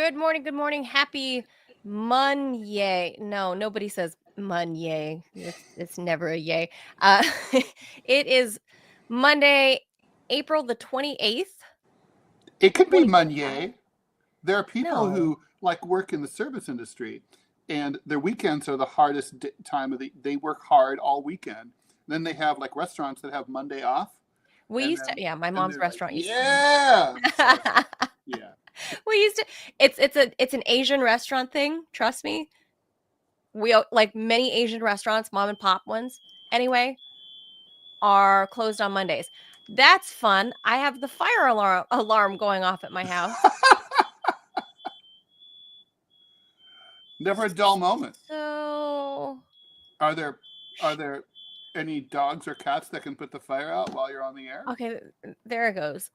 Good morning. Good morning. Happy Monday. No, nobody says Monday. It's never a yay. Uh, it is Monday, April the 28th, It could be 2025. Monday. There are people No. who work in the service industry, and their weekends are the hardest time of the. They work hard all weekend. Then they have restaurants that have Monday off, We and used to, then yeah, my and mom's they're like, restaurant used to have yeah. So that. yeah, We used to, it's an Asian restaurant thing. Trust me. Like many Asian restaurants, mom and pop ones, anyway, are closed on Mondays. That's fun. I have the fire alarm going off at my house. never a dull moment. So Are there any dogs or cats that can put the fire out while you're on the air? okay, there it goes.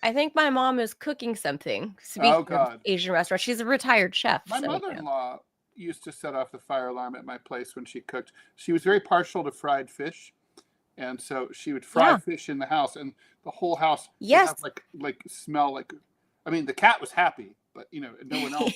I think my mom is cooking something. Oh Speaking of God, Asian restaurant, she's a retired chef. my So mother-in-law used to set off the fire alarm at my place when she cooked. She was very partial to fried fish. And so she would fry yeah, fish in the house, and the whole house would yes. have smell like. I mean, the cat was happy, but no one else.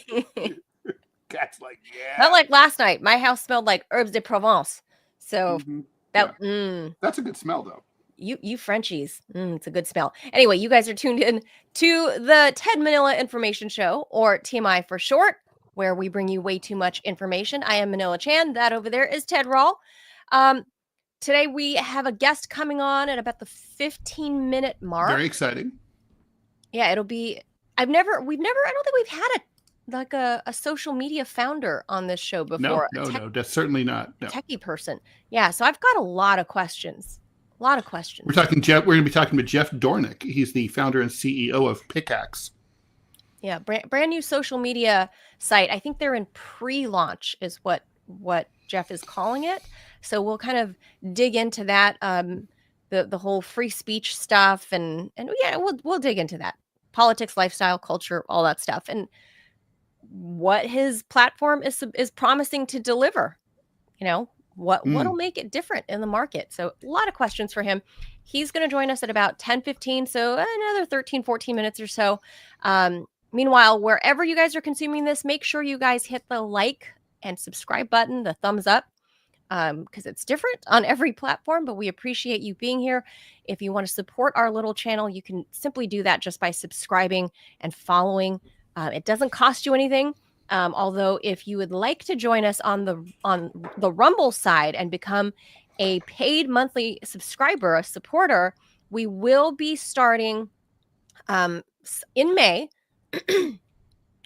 Cat's like, Not yeah. like last night. My house smelled like herbes de Provence. So Yeah, that that's a good smell though. you Frenchies. It's a good smell. Anyway, you guys are tuned in to the Ted Manila Information Show, or TMI for short, where we bring you way too much information. I am Manila Chan. That over there is Ted Rall. Today we have a guest coming on at about the 15-minute mark. Very exciting. Yeah, it'll be. I don't think we've had a social media founder on this show before. No, that's certainly not. No. Techie person. Yeah, so I've got a lot of questions. We're going to be talking with Jeff Dornik. He's the founder and CEO of Pickax. Yeah, brand new social media site. I think they're in pre-launch is what Jeff is calling it. So we'll kind of dig into that, the whole free speech stuff, and yeah, we'll dig into that. Politics, lifestyle, culture, all that stuff, and what his platform is promising to deliver. What'll make it different in the market. So a lot of questions for him. He's going to join us at about 10:15, so another 13-14 minutes or so. Meanwhile, wherever you guys are consuming this, make sure you guys hit the like and subscribe button, the thumbs up, because it's different on every platform, but we appreciate you being here. If you want to support our little channel, you can simply do that just by subscribing and following. It doesn't cost you anything. Although if you would like to join us on the Rumble side and become a paid monthly subscriber, a supporter, we will be starting in May.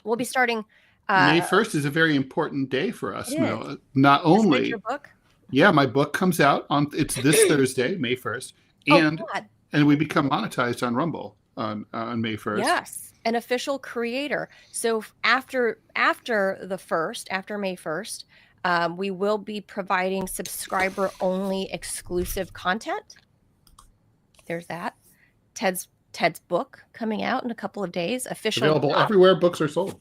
We'll be starting. May 1st is a very important day for us. Not Just only read your book. Yeah, my book comes out it's this Thursday, May 1st, and we become monetized on Rumble on May 1st. Yes, an official creator. So after May 1st, we will be providing subscriber only exclusive content. There's that. Ted's book coming out in a couple of days. Available everywhere books are sold.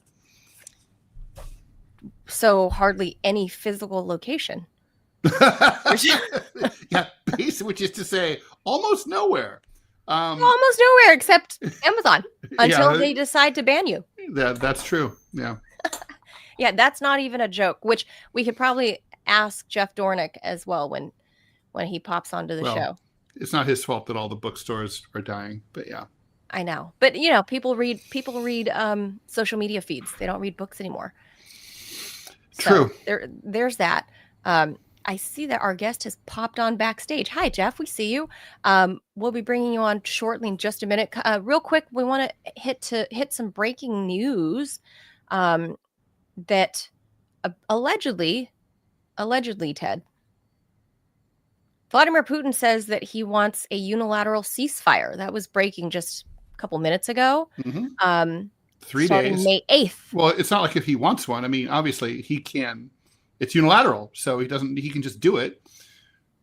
So hardly any physical location. Yeah, which is to say, almost nowhere. Almost nowhere except Amazon until they decide to ban you. That's true. Yeah. Yeah, that's not even a joke, which we could probably ask Jeff Dornik as well when he pops onto the show. It's not his fault that all the bookstores are dying, but yeah. I know. But people read social media feeds. They don't read books anymore. True. So there's that. I see that our guest has popped on backstage. Hi, Jeff. We see you. We'll be bringing you on shortly in just a minute. Real quick, we want to hit some breaking news that allegedly, Ted, Vladimir Putin says that he wants a unilateral ceasefire. That was breaking just a couple minutes ago. 3 days. May 8th. Well, it's not like if he wants one. I mean, obviously he can. It's unilateral, so he can just do it.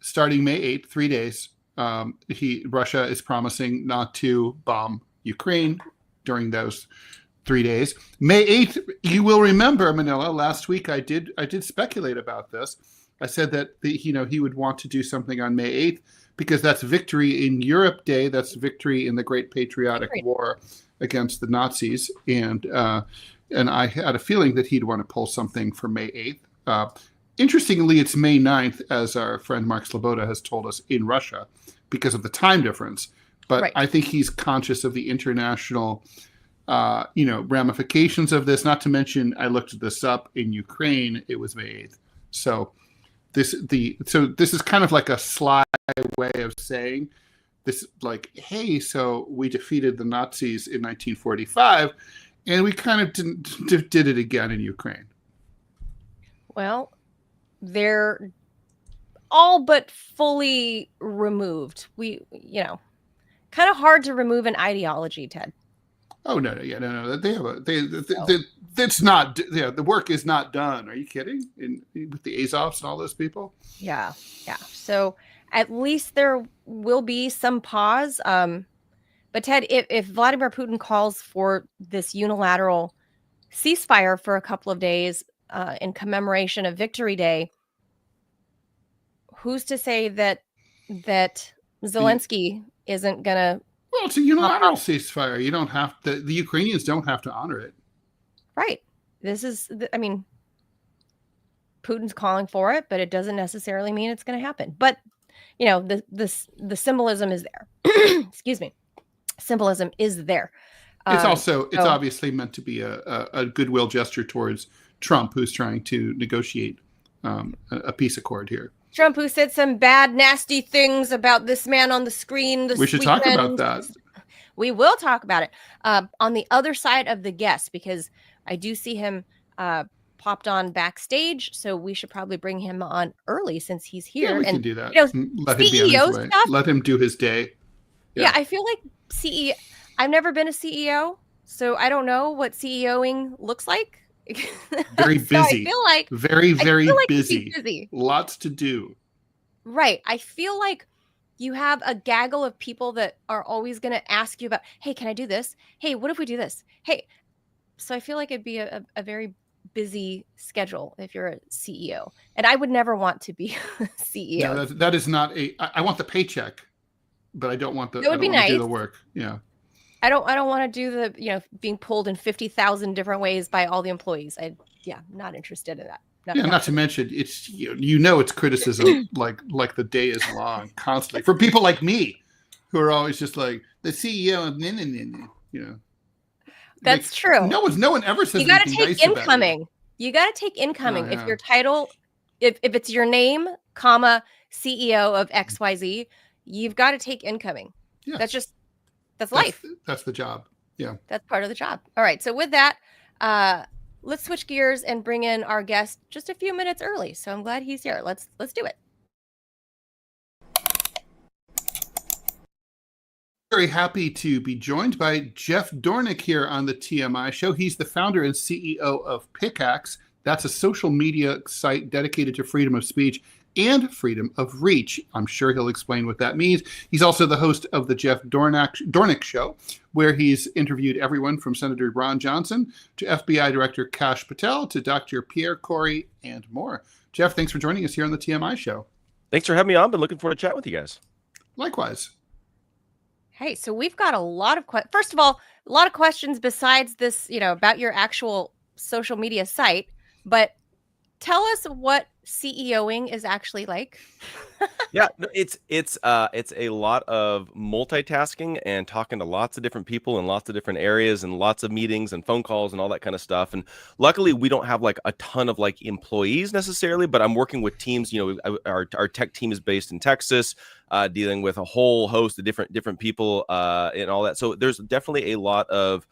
Starting May 8th, 3 days. Russia is promising not to bomb Ukraine during those 3 days. May 8th, you will remember, Manila, last week I did speculate about this. I said that he would want to do something on May 8th because that's Victory in Europe Day. That's victory in the Great Patriotic War against the Nazis. And and I had a feeling that he'd want to pull something for May 8th. Interestingly, it's May 9th, as our friend Mark Sloboda has told us, in Russia, because of the time difference. But Right. I think he's conscious of the international, ramifications of this. Not to mention, I looked this up, in Ukraine, it was May 8th. So this is kind of like a sly way of saying this, like, hey, so we defeated the Nazis in 1945, and we kind of did it again in Ukraine. Well, they're all but fully removed. Kind of hard to remove an ideology, Ted. Oh no! That's not. Yeah, the work is not done. Are you kidding? With the Azovs and all those people. Yeah. So at least there will be some pause. But Ted, if Vladimir Putin calls for this unilateral ceasefire for a couple of days in commemoration of Victory Day, who's to say that Zelensky isn't gonna? Well, it's a unilateral ceasefire. You don't have to. The Ukrainians don't have to honor it. Right. Putin's calling for it, but it doesn't necessarily mean it's going to happen. But the symbolism is there. Excuse me. Symbolism is there. It's obviously meant to be a goodwill gesture towards Trump, who's trying to negotiate a peace accord here. Trump, who said some bad, nasty things about this man on the screen. We should talk about that. We will talk about it on the other side of the guest, because I do see him popped on backstage, so we should probably bring him on early since he's here. Yeah, we can do that. Let him be on his way. Let him do his day. Yeah, I feel like CEO. I've never been a CEO, so I don't know what CEOing looks like. Very busy. I feel like very busy. Lots to do. Right. I feel like you have a gaggle of people that are always going to ask you about, hey, can I do this? Hey, what if we do this? Hey. So I feel like it'd be a very busy schedule if you're a CEO. And I would never want to be a CEO. No, that is not I want the paycheck, but I don't want It would be nice. Do the work. Yeah. I don't want to do the, being pulled in 50,000 different ways by all the employees. Not interested in that. Not to mention, it's it's criticism like the day is long constantly for people like me, who are always just like the CEO of That's true. No one ever says you got to anything take nice incoming. About you got to take incoming. Oh, yeah. If your title, if it's your name, comma, CEO of XYZ, you've got to take incoming. Yes. That's life. That's the job. Yeah. That's part of the job. All right. So with that, let's switch gears and bring in our guest just a few minutes early. So I'm glad he's here. Let's do it. Very happy to be joined by Jeff Dornik here on the TMI Show. He's the founder and CEO of Pickax. That's a social media site dedicated to freedom of speech and freedom of reach. I'm sure he'll explain what that means. He's also the host of the Jeff Dornik Show, where he's interviewed everyone from Senator Ron Johnson to FBI Director Kash Patel to Dr. Pierre Corey and more. Jeff, thanks for joining us here on the TMI Show. Thanks for having me on. Been looking forward to chat with you guys. Likewise. Hey, so we've got a lot of first of all, a lot of questions besides this, about your actual social media site, but tell us what CEOing is actually like. Yeah, it's a lot of multitasking and talking to lots of different people in lots of different areas and lots of meetings and phone calls and all that kind of stuff. And luckily, we don't have like a ton of like employees necessarily, but I'm working with teams. Our tech team is based in Texas, dealing with a whole host of different people and all that. So there's definitely a lot of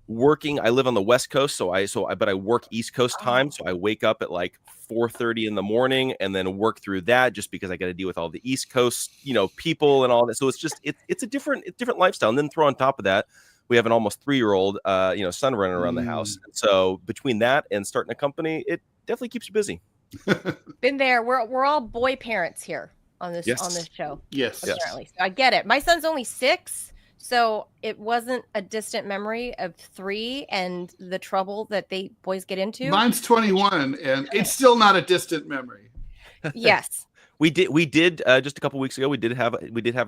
working. I live on the West Coast, but I work East Coast time. So I wake up at like 4:30 in the morning and then work through that just because I got to deal with all the East Coast, people and all that. So it's a different lifestyle. And then throw on top of that, we have an almost 3-year-old, son running around the house. And so between that and starting a company, it definitely keeps you busy. Been there. We're all boy parents here on this show. Yes. Apparently. So I get it. My son's only 6. So it wasn't a distant memory of 3 and the trouble that boys get into. Mine's 21, and it's still not a distant memory. Yes. We did just a couple weeks ago. We did have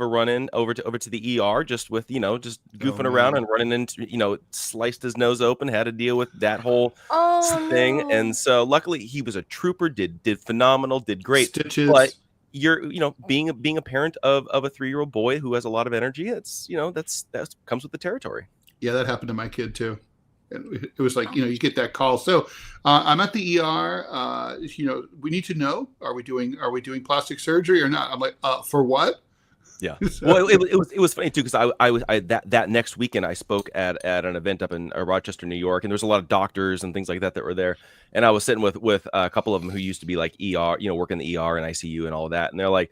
a run in over to the ER, just with just goofing around and running into sliced his nose open, had to deal with that whole thing. no. And so luckily he was a trooper, did phenomenal, did great. Stitches. But you're being a parent of a 3-year-old boy who has a lot of energy, it's that comes with the territory. Yeah, that happened to my kid too. It was like, you get that call. So I'm at the ER. We need to know, are we doing plastic surgery or not? I'm like, for what? Yeah. Well, it was funny too, because I was that next weekend I spoke at an event up in Rochester, New York, and there was a lot of doctors and things like that were there, and I was sitting with a couple of them who used to be like ER, work in the ER and ICU and all that, and they're like,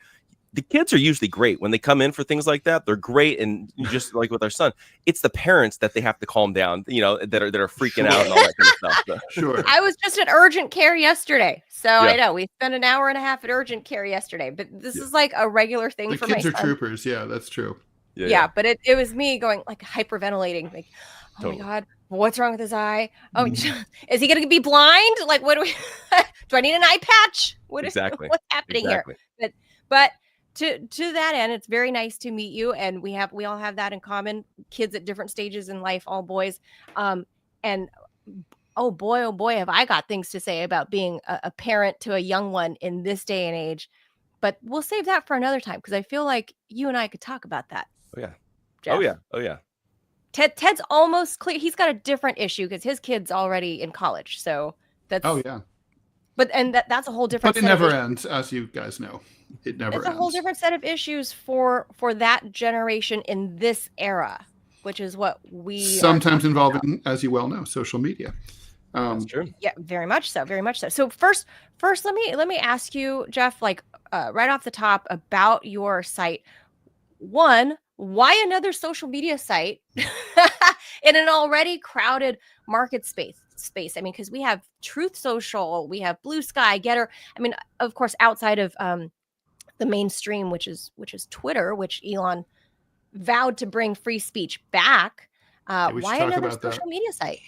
the kids are usually great when they come in for things like that. They're great, and just like with our son, it's the parents that they have to calm down, that are freaking out and all that kind of stuff. So. Sure. I was just at urgent care yesterday, so I know we spent an hour and a half at urgent care yesterday. But this is like a regular thing the for my kids son. are troopers. Yeah, that's true. Yeah. But it was me going like hyperventilating, like, oh my God, what's wrong with his eye? Oh, is he gonna be blind? Like, what do we? Do I need an eye patch? What's happening here? But. To that end, it's very nice to meet you, and we all have that in common. Kids at different stages in life, all boys, and oh boy, have I got things to say about being a parent to a young one in this day and age. But we'll save that for another time, because I feel like you and I could talk about that. Oh yeah, Jeff. Oh yeah. Ted's almost clear. He's got a different issue because his kid's already in college, so that's But that's a whole different. But it never ends, as you guys know. It never ends. It's a whole different set of issues for that generation in this era, which is what we sometimes involving, as you well know, social media. That's true. Yeah, very much so. So first, let me ask you, Jeff, like right off the top about your site. One, why another social media site in an already crowded market space? I mean, because we have Truth Social, we have Blue Sky, Getter. I mean, of course, outside of the mainstream, which is Twitter, which Elon vowed to bring free speech back. Why another social media site?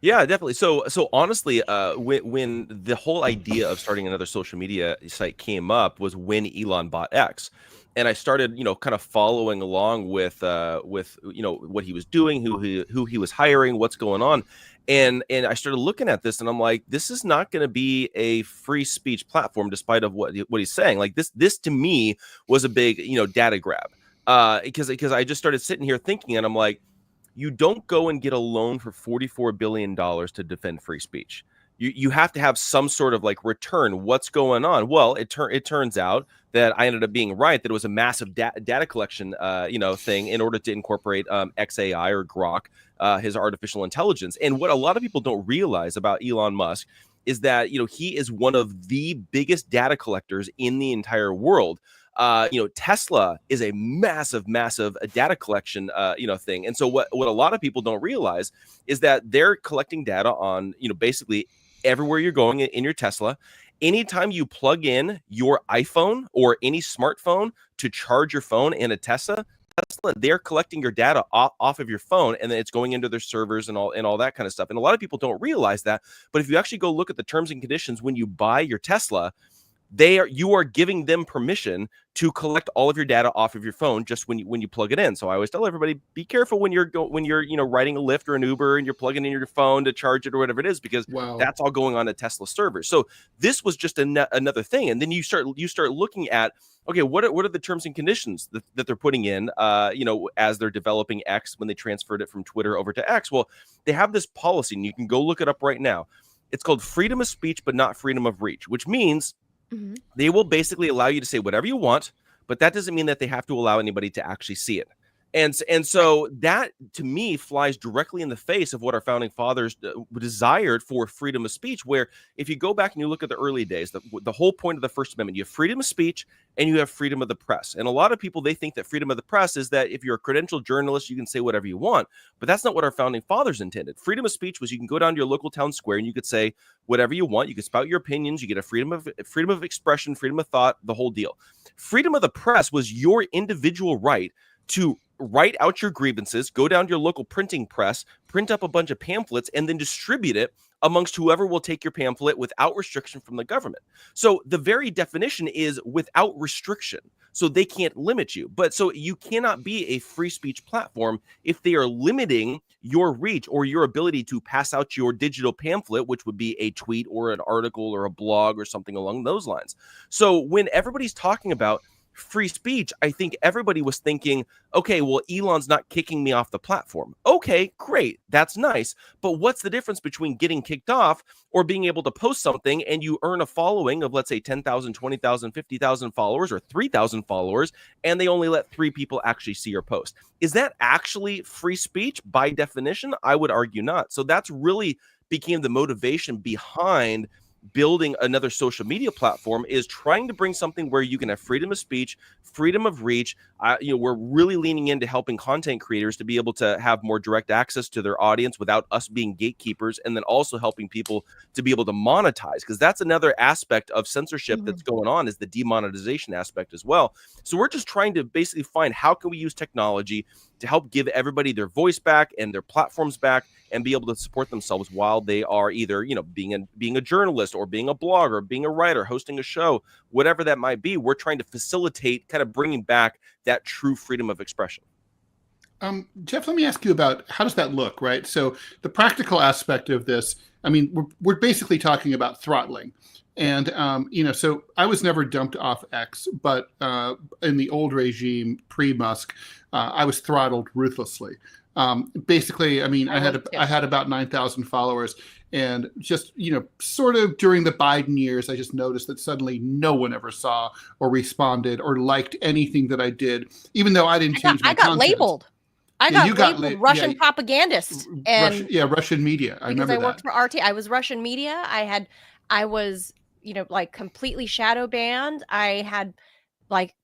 Yeah, definitely. So honestly, when the whole idea of starting another social media site came up was when Elon bought X. And I started, kind of following along with what he was doing, who he was hiring, what's going on. And I started looking at this, and I'm like, this is not going to be a free speech platform, despite of what he's saying. Like this to me was a big, data grab, because I just started sitting here thinking, and I'm like, you don't go and get a loan for $44 billion to defend free speech. You have to have some sort of like return. What's going on? Well, it turns out that I ended up being right, that it was a massive data collection, thing in order to incorporate XAI or Grok, his artificial intelligence. And what a lot of people don't realize about Elon Musk is that, he is one of the biggest data collectors in the entire world. Tesla is a massive data collection, thing. And so what a lot of people don't realize is that they're collecting data on, basically everywhere you're going in your Tesla. Anytime you plug in your iPhone or any smartphone to charge your phone in a Tesla, they're collecting your data off of your phone, and then it's going into their servers and all that kind of stuff. And a lot of people don't realize that. But if you actually go look at the terms and conditions when you buy your Tesla, you are giving them permission to collect all of your data off of your phone just when you plug it in. So I always tell everybody, be careful when you're riding a Lyft or an Uber and you're plugging in your phone to charge it or whatever it is, because that's all going on a Tesla server. So this was just another thing. And then you start looking at, okay, what are the terms and conditions that they're putting in, as they're developing X when they transferred it from Twitter over to X? Well, they have this policy, and you can go look it up right now. It's called freedom of speech, but not freedom of reach, which means they will basically allow you to say whatever you want, but that doesn't mean that they have to allow anybody to actually see it. And so that, to me, flies directly in the face of what our founding fathers desired for freedom of speech, where if you go back and you look at the early days, the whole point of the First Amendment, you have freedom of speech and you have freedom of the press. And a lot of people, they think that freedom of the press is that if you're a credentialed journalist, you can say whatever you want. But that's not what our founding fathers intended. Freedom of speech was you can go down to your local town square and you could say whatever you want. You could spout your opinions. You get a freedom of expression, freedom of thought, the whole deal. Freedom of the press was your individual right to write out your grievances, go down to your local printing press, print up a bunch of pamphlets, and then distribute it amongst whoever will take your pamphlet without restriction from the government. So the very definition is without restriction. So they can't limit you. But so you cannot be a free speech platform if they are limiting your reach or your ability to pass out your digital pamphlet, which would be a tweet or an article or a blog or something along those lines. So when everybody's talking about free speech, I think everybody was thinking, okay, well, Elon's not kicking me off the platform. Okay, great. That's nice. But what's the difference between getting kicked off or being able to post something and you earn a following of, let's say, 10,000, 20,000, 50,000 followers or 3,000 followers, and they only let 3 people actually see your post? Is that actually free speech by definition? I would argue not. So that's really became the motivation behind building another social media platform, is trying to bring something where you can have freedom of speech, freedom of reach. We're really leaning into helping content creators to be able to have more direct access to their audience without us being gatekeepers, and then also helping people to be able to monetize, because that's another aspect of censorship that's going on, is the demonetization aspect as well. So we're just trying to basically find how can we use technology to help give everybody their voice back and their platforms back, and be able to support themselves while they are either, being a journalist or being a blogger, being a writer, hosting a show, whatever that might be. We're trying to facilitate kind of bringing back that true freedom of expression. Jeff, let me ask you about how does that look, right? So the practical aspect of this, I mean, we're basically talking about throttling. And, so I was never dumped off X, but in the old regime, pre-Musk, I was throttled ruthlessly. Basically, I mean, I had about 9,000 followers, and just, sort of during the Biden years, I just noticed that suddenly no one ever saw or responded or liked anything that I did, even though I didn't change my content. I got labeled. I got labeled Russian propagandist. And Russian media. I remember that. Because I worked for RT. I was Russian media. I was, like completely shadow banned. I had like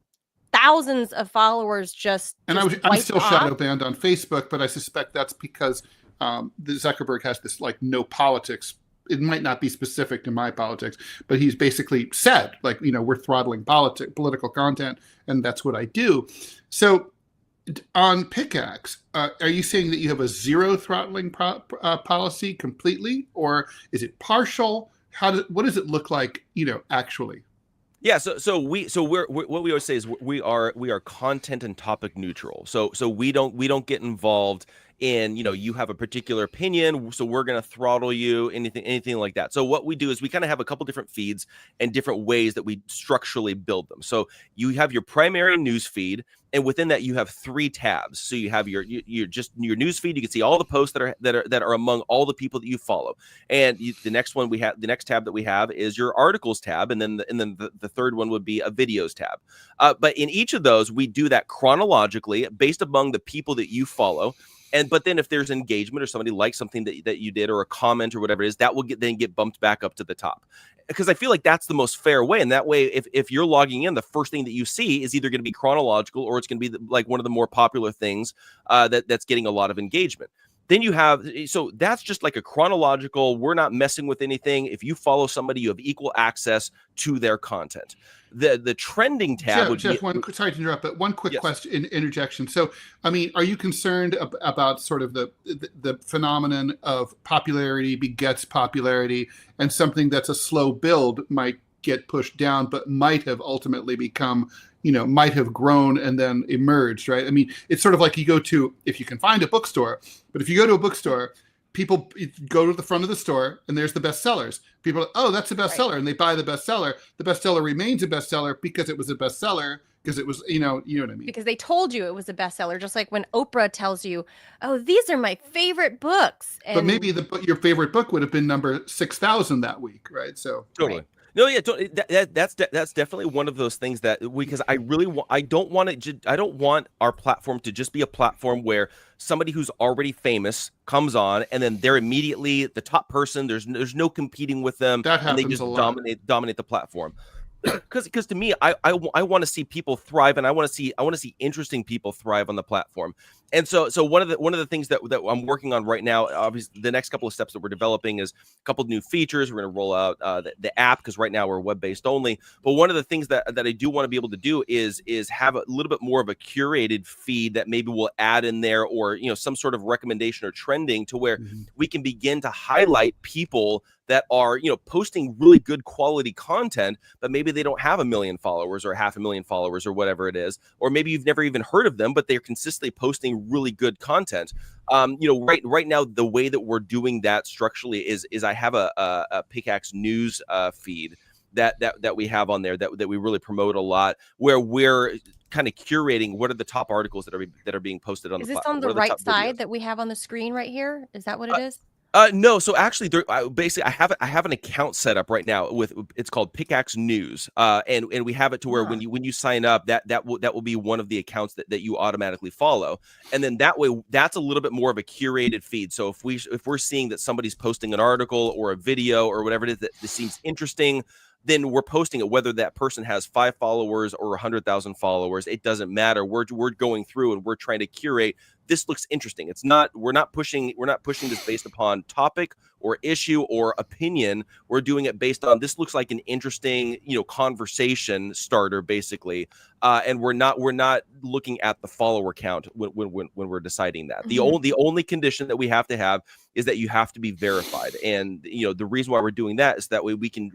thousands of followers I'm still shadow banned on Facebook, but I suspect that's because the Zuckerberg has this like no politics. It might not be specific to my politics, but he's basically said like, we're throttling political content, and that's what I do. So on Pickax, are you saying that you have a zero throttling policy completely, or is it partial? What does it look like, actually? Yeah, we're what we always say is we are content and topic neutral. So we don't get involved in, you have a particular opinion, so we're going to throttle you, anything like that. So what we do is we kind of have a couple different feeds and different ways that we structurally build them. So you have your primary news feed, and within that you have 3 tabs. So you have your news feed. You can see all the posts that are among all the people that you follow. And the next tab that we have is your articles tab, and then the third one would be a videos tab. But in each of those, we do that chronologically based among the people that you follow. But then if there's engagement or somebody likes something that you did, or a comment or whatever it is, that will get bumped back up to the top. Because I feel like that's the most fair way. And that way, if you're logging in, the first thing that you see is either going to be chronological, or it's going to be like one of the more popular things that's getting a lot of engagement. Then you have, so that's just like a chronological, we're not messing with anything. If you follow somebody, you have equal access to their content. The trending tab Jeff, sorry to interrupt, but one quick question, interjection. So, I mean, are you concerned about sort of the phenomenon of popularity begets popularity, and something that's a slow build might get pushed down, but might have ultimately become, might have grown and then emerged, right? I mean, it's sort of like if you can find a bookstore, but if you go to a bookstore, people go to the front of the store and there's the bestsellers. People are, oh, that's a bestseller, and they buy the bestseller. The bestseller remains a bestseller because it was a bestseller, because it was, you know what I mean? Because they told you it was a bestseller, just like when Oprah tells you, oh, these are my favorite books. But maybe your favorite book would have been number 6,000 that week, right? So totally. Right. No, yeah, that's definitely one of those things that because I don't want our platform to just be a platform where somebody who's already famous comes on and then they're immediately the top person. There's no competing with them. That happens and they just a lot. dominate the platform. because to me, I want to see people thrive, and I want to see interesting people thrive on the platform. And so one of the things that I'm working on right now, obviously the next couple of steps that we're developing is a couple of new features. We're going to roll out the app, because right now we're web-based only. But one of the things that I do want to be able to do is have a little bit more of a curated feed that maybe we'll add in there, or some sort of recommendation or trending, to where we can begin to highlight people that are posting really good quality content, but maybe they don't have 1 million followers or 500,000 followers or whatever it is, or maybe you've never even heard of them, but they're consistently posting really good content. Right now, the way that we're doing that structurally is I have a Pickax news feed that we have on there that we really promote a lot, where we're kind of curating what are the top articles that are being posted on the platform. Is this on the right side that we have on the screen right here? Is that what it is? No. So actually, basically, I have an account set up right now it's called Pickax News, and we have it to where when you sign up, that will be one of the accounts that you automatically follow, and then that way that's a little bit more of a curated feed. So if we're seeing that somebody's posting an article or a video or whatever it is that seems interesting, then we're posting it, whether that person has 5 followers or 100,000 followers. It doesn't matter. We're going through and we're trying to curate. This looks interesting. We're not pushing this based upon topic or issue or opinion. We're doing it based on, this looks like an interesting, conversation starter, basically. And we're not looking at the follower count when we're deciding that. The only condition that we have to have is that you have to be verified. And the reason why we're doing that is that way we can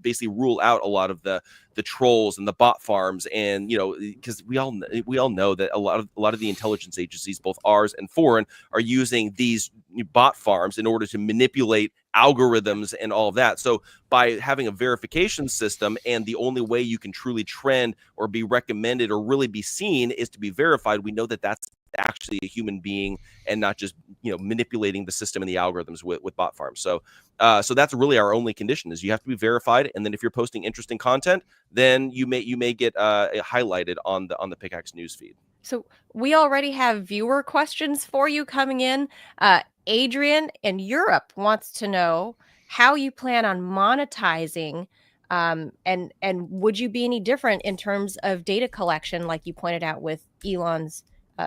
basically rule out a lot of the trolls and the bot farms, and because we all know that a lot of the intelligence agencies, both ours and foreign, are using these bot farms in order to manipulate algorithms and all of that. So by having a verification system, and the only way you can truly trend or be recommended or really be seen is to be verified, we know that that's actually a human being and not just manipulating the system and the algorithms with bot farms. So that's really our only condition, is you have to be verified, and then if you're posting interesting content, then you may get highlighted on the Pickaxe news feed. So we already have viewer questions for you coming in. Adrian in Europe wants to know how you plan on monetizing, and would you be any different in terms of data collection, like you pointed out with Elon's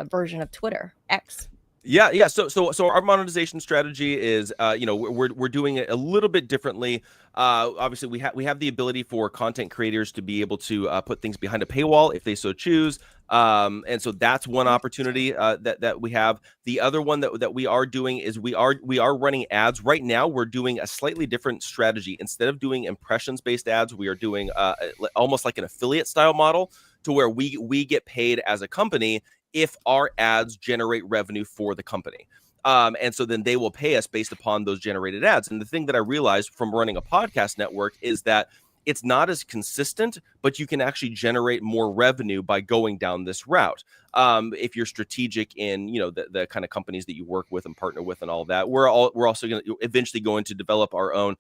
version of Twitter X? Yeah. So our monetization strategy is, we're doing it a little bit differently. Obviously, we have the ability for content creators to be able to put things behind a paywall if they so choose. And so that's one opportunity that we have. The other one that we are doing is we are running ads right now. We're doing a slightly different strategy. Instead of doing impressions based ads, we are doing almost like an affiliate style model, to where we get paid as a company if our ads generate revenue for the company. And so then they will pay us based upon those generated ads. And the thing that I realized from running a podcast network is that it's not as consistent, but you can actually generate more revenue by going down this route. If you're strategic in, the kind of companies that you work with and partner with and all that, we're also going to eventually going to develop our own,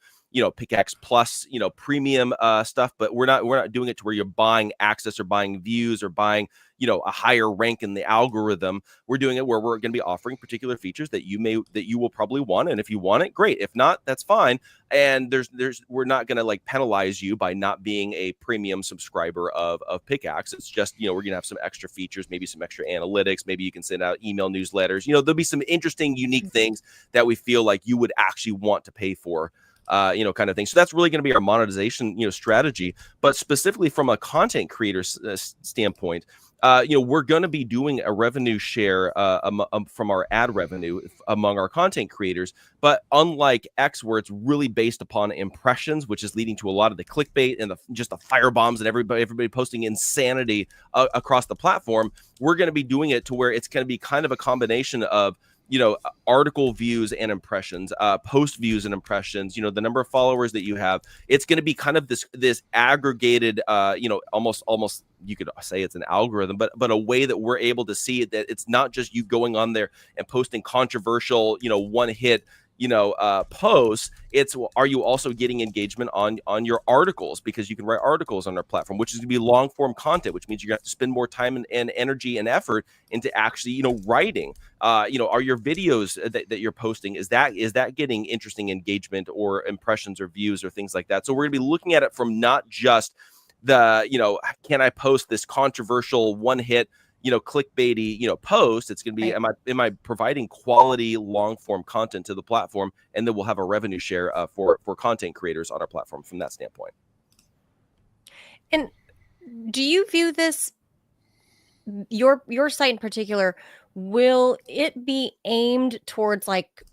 Pickaxe Plus, premium stuff, but we're not doing it to where you're buying access or buying views or buying, a higher rank in the algorithm. We're doing it where we're going to be offering particular features that you will probably want. And if you want it, great. If not, that's fine. And we're not going to penalize you by not being a premium subscriber of Pickaxe. It's just, we're going to have some extra features, maybe some extra analytics. Maybe you can send out email newsletters. There'll be some interesting, unique things that we feel like you would actually want to pay for. Kind of thing. So that's really going to be our monetization, strategy. But specifically from a content creator standpoint, we're going to be doing a revenue share from our ad revenue among our content creators. But unlike X, where it's really based upon impressions, which is leading to a lot of the clickbait and just the firebombs and everybody posting insanity across the platform, we're going to be doing it to where it's going to be kind of a combination of article views and impressions, post views and impressions, the number of followers that you have. It's going to be kind of this aggregated, almost you could say it's an algorithm, but a way that we're able to see that it's not just you going on there and posting controversial, one hit, posts. It's, are you also getting engagement on your articles? Because you can write articles on our platform, which is going to be long form content, which means you have to spend more time and energy and effort into actually, writing. Are your videos that you're posting, is that getting interesting engagement or impressions or views or things like that? So we're going to be looking at it from not just the, can I post this controversial one hit, clickbaity, post. It's going to be, Right. am I providing quality long form content to the platform, and then we'll have a revenue share for content creators on our platform from that standpoint. And do you view this, your site in particular, will it be aimed towards like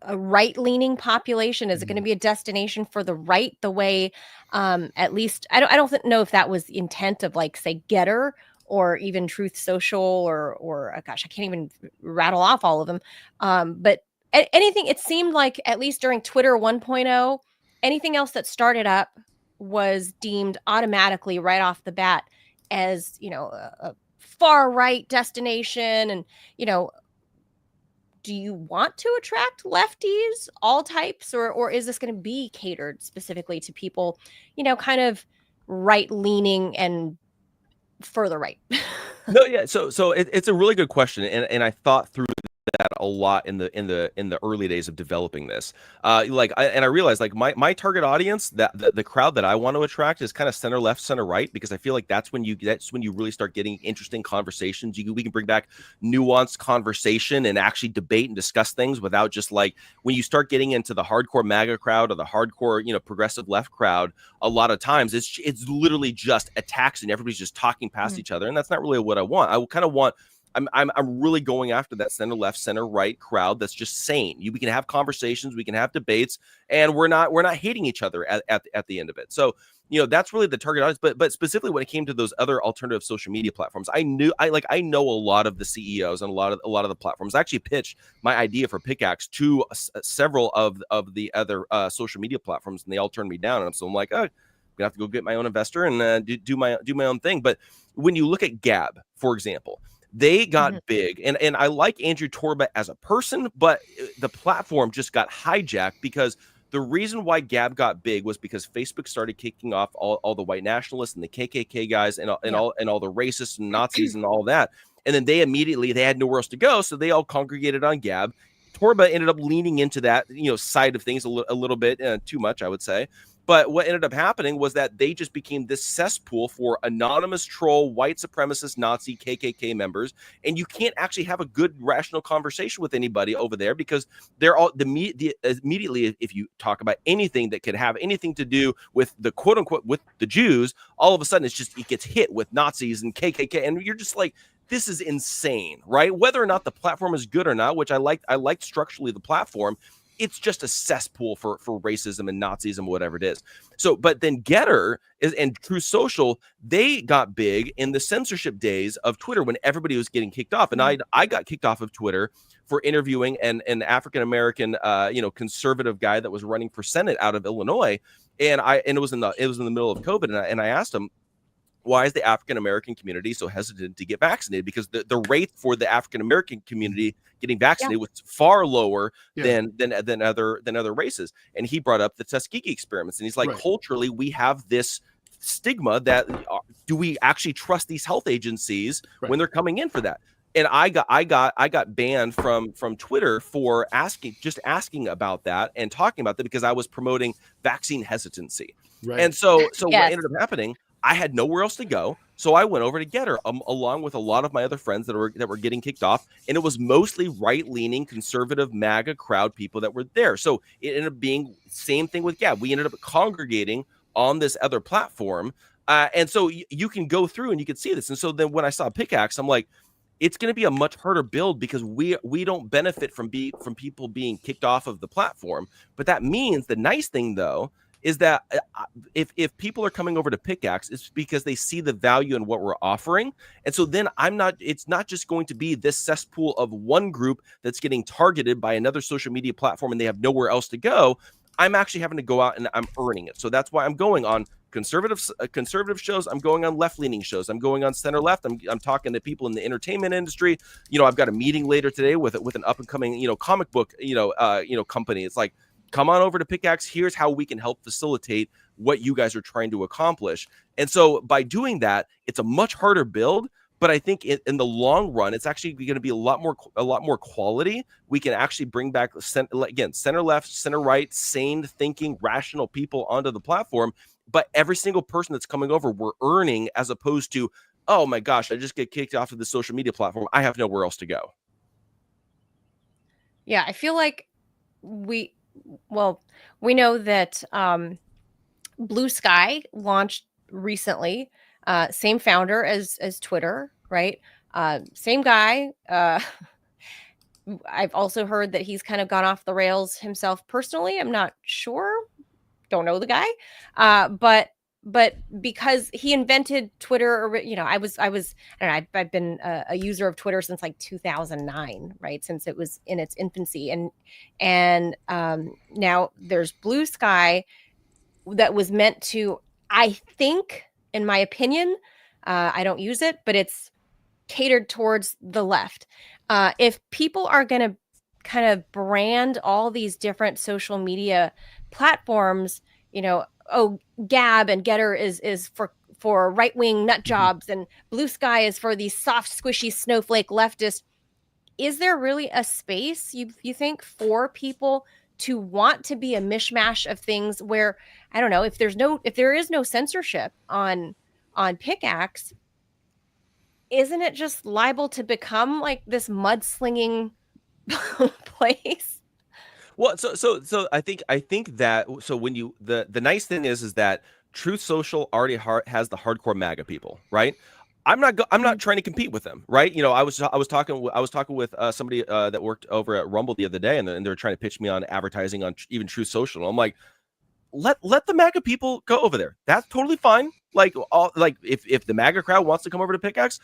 a right-leaning population? Is it going to be a destination for the right, the way, at least I don't know if that was the intent of, like, say, Getter or even Truth Social or gosh, I can't even rattle off all of them. But anything, it seemed like, at least during Twitter 1.0, anything else that started up was deemed automatically right off the bat as, a far right destination. And, do you want to attract lefties, all types, or is this going to be catered specifically to people, kind of right leaning and further right? No, yeah. So it's a really good question, and I thought through that a lot in the early days of developing this. I realized, like, my target audience, that the crowd that I want to attract is kind of center left, center right, because I feel like that's when you really start getting interesting conversations. We can bring back nuanced conversation and actually debate and discuss things without just, like, when you start getting into the hardcore MAGA crowd or the hardcore progressive left crowd. A lot of times it's literally just attacks and everybody's just talking past each other, and that's not really what I want. I kind of want, I'm really going after that center left, center right crowd that's just sane. We can have conversations, we can have debates, and we're not hating each other at the end of it. So that's really the target audience. But specifically when it came to those other alternative social media platforms, I know a lot of the CEOs and a lot of the platforms. I actually pitched my idea for Pickax to several of the other social media platforms, and they all turned me down. And so I'm like, oh, I'm gonna have to go get my own investor and do my own thing. But when you look at Gab, for example, they got big, and I like Andrew Torba as a person, but the platform just got hijacked, because the reason why Gab got big was because Facebook started kicking off all the white nationalists and the KKK guys and all the racists and Nazis and all that. And then they had nowhere else to go, so they all congregated on Gab. Torba ended up leaning into that side of things a little bit too much, I would say. But what ended up happening was that they just became this cesspool for anonymous troll, white supremacist, Nazi, KKK members. And you can't actually have a good, rational conversation with anybody over there, because they're all immediately, if you talk about anything that could have anything to do with the quote unquote with the Jews, all of a sudden it gets hit with Nazis and KKK. And you're just like, this is insane, right? Whether or not the platform is good or not, which I liked structurally the platform, it's just a cesspool for racism and Nazism, whatever it is. So, but then Getter and Truth Social, they got big in the censorship days of Twitter when everybody was getting kicked off. And I got kicked off of Twitter for interviewing an African-American, conservative guy that was running for Senate out of Illinois. And it was in the middle of COVID. And I asked him, why is the African-American community so hesitant to get vaccinated? Because the rate for the African-American community getting vaccinated was far lower than other races. And he brought up the Tuskegee experiments. And he's like, culturally, we have this stigma that do we actually trust these health agencies when they're coming in for that? And I got banned from Twitter for asking about that and talking about that, because I was promoting vaccine hesitancy. And so what ended up happening, I had nowhere else to go, so I went over to Getter along with a lot of my other friends that were getting kicked off, and it was mostly right-leaning, conservative MAGA crowd people that were there. So it ended up being same thing with Gab. We ended up congregating on this other platform, and so you can go through and you can see this. And so then when I saw Pickax, I'm like, it's going to be a much harder build, because we don't benefit from people being kicked off of the platform. But that means the nice thing, though, is that if people are coming over to Pickax, it's because they see the value in what we're offering. And so then it's not just going to be this cesspool of one group that's getting targeted by another social media platform and they have nowhere else to go. I'm actually having to go out and I'm earning it. So that's why I'm going on conservative shows. I'm going on left-leaning shows. I'm going on center-left. I'm talking to people in the entertainment industry. I've got a meeting later today with an up-and-coming, comic book, company. It's like, come on over to Pickax. Here's how we can help facilitate what you guys are trying to accomplish. And so by doing that, it's a much harder build. But I think in the long run, it's actually going to be a lot more quality. We can actually bring back, again, center left, center right, sane thinking, rational people onto the platform. But every single person that's coming over, we're earning, as opposed to, oh my gosh, I just get kicked off of the social media platform. I have nowhere else to go. Yeah, I feel like we know that Blue Sky launched recently. Same founder as Twitter, right? Same guy. I've also heard that he's kind of gone off the rails himself personally. I'm not sure. Don't know the guy. But because he invented Twitter, or I don't know. I've been a user of Twitter since like 2009, right? Since it was in its infancy, and now there's Blue Sky that was meant to, I think, in my opinion, I don't use it, but it's catered towards the left. If people are going to kind of brand all these different social media platforms, Gab and Getter is for right-wing nut jobs, and Blue Sky is for these soft, squishy snowflake leftists. Is there really a space, you think, for people to want to be a mishmash of things where, I don't know, if there is no censorship on Pickaxe, isn't it just liable to become like this mudslinging place? Well, so I think that, so when you, the nice thing is that Truth Social already has the hardcore MAGA people, right? I'm not trying to compete with them, right? I was talking with somebody that worked over at Rumble the other day, and they were trying to pitch me on advertising on even Truth Social. I'm like, let the MAGA people go over there. That's totally fine. Like if the MAGA crowd wants to come over to Pickaxe,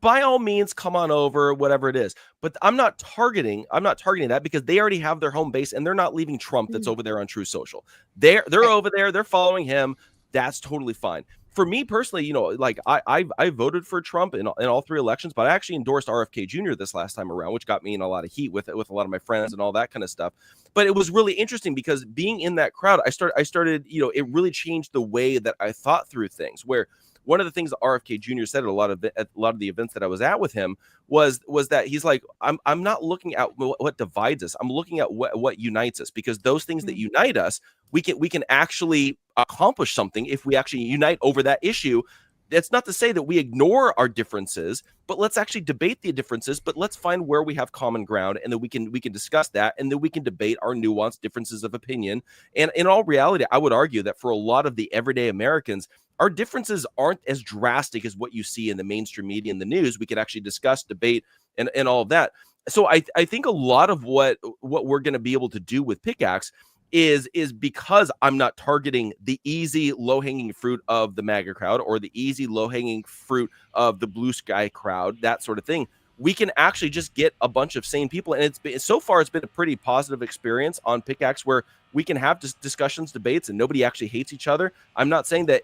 by all means, come on over, whatever it is. But I'm not targeting that, because they already have their home base, and they're not leaving Trump that's over there on Truth Social. They're over there, they're following him. That's totally fine. For me personally, like I voted for Trump in all three elections, but I actually endorsed RFK Jr. this last time around, which got me in a lot of heat with a lot of my friends and all that kind of stuff. But it was really interesting, because being in that crowd, I started, it really changed the way that I thought through things. Where one of the things that RFK Jr. said at a lot of the events that I was at with him was that he's like, I'm not looking at what divides us. I'm looking at what unites us, because those things that unite us, we can actually accomplish something if we actually unite over that issue. That's not to say that we ignore our differences, but let's actually debate the differences. But let's find where we have common ground, and then we can discuss that, and then we can debate our nuanced differences of opinion. And in all reality, I would argue that for a lot of the everyday Americans, our differences aren't as drastic as what you see in the mainstream media and the news. We could actually discuss, debate, and all of that. So I think a lot of what we're going to be able to do with Pickaxe is because I'm not targeting the easy low-hanging fruit of the MAGA crowd, or the easy low-hanging fruit of the Blue Sky crowd, that sort of thing. We can actually just get a bunch of sane people, and it's been a pretty positive experience on Pickaxe, where we can have discussions, debates, and nobody actually hates each other. I'm not saying that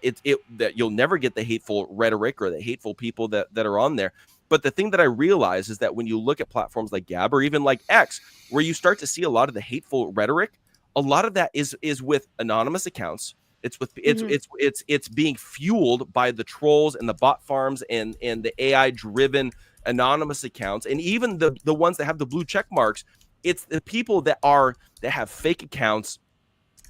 that you'll never get the hateful rhetoric or the hateful people that are on there. But the thing that I realize is that when you look at platforms like Gab, or even like X, where you start to see a lot of the hateful rhetoric, a lot of that is with anonymous accounts. It's being fueled by the trolls and the bot farms and the AI driven anonymous accounts, and even the ones that have the blue check marks. It's the people that have fake accounts,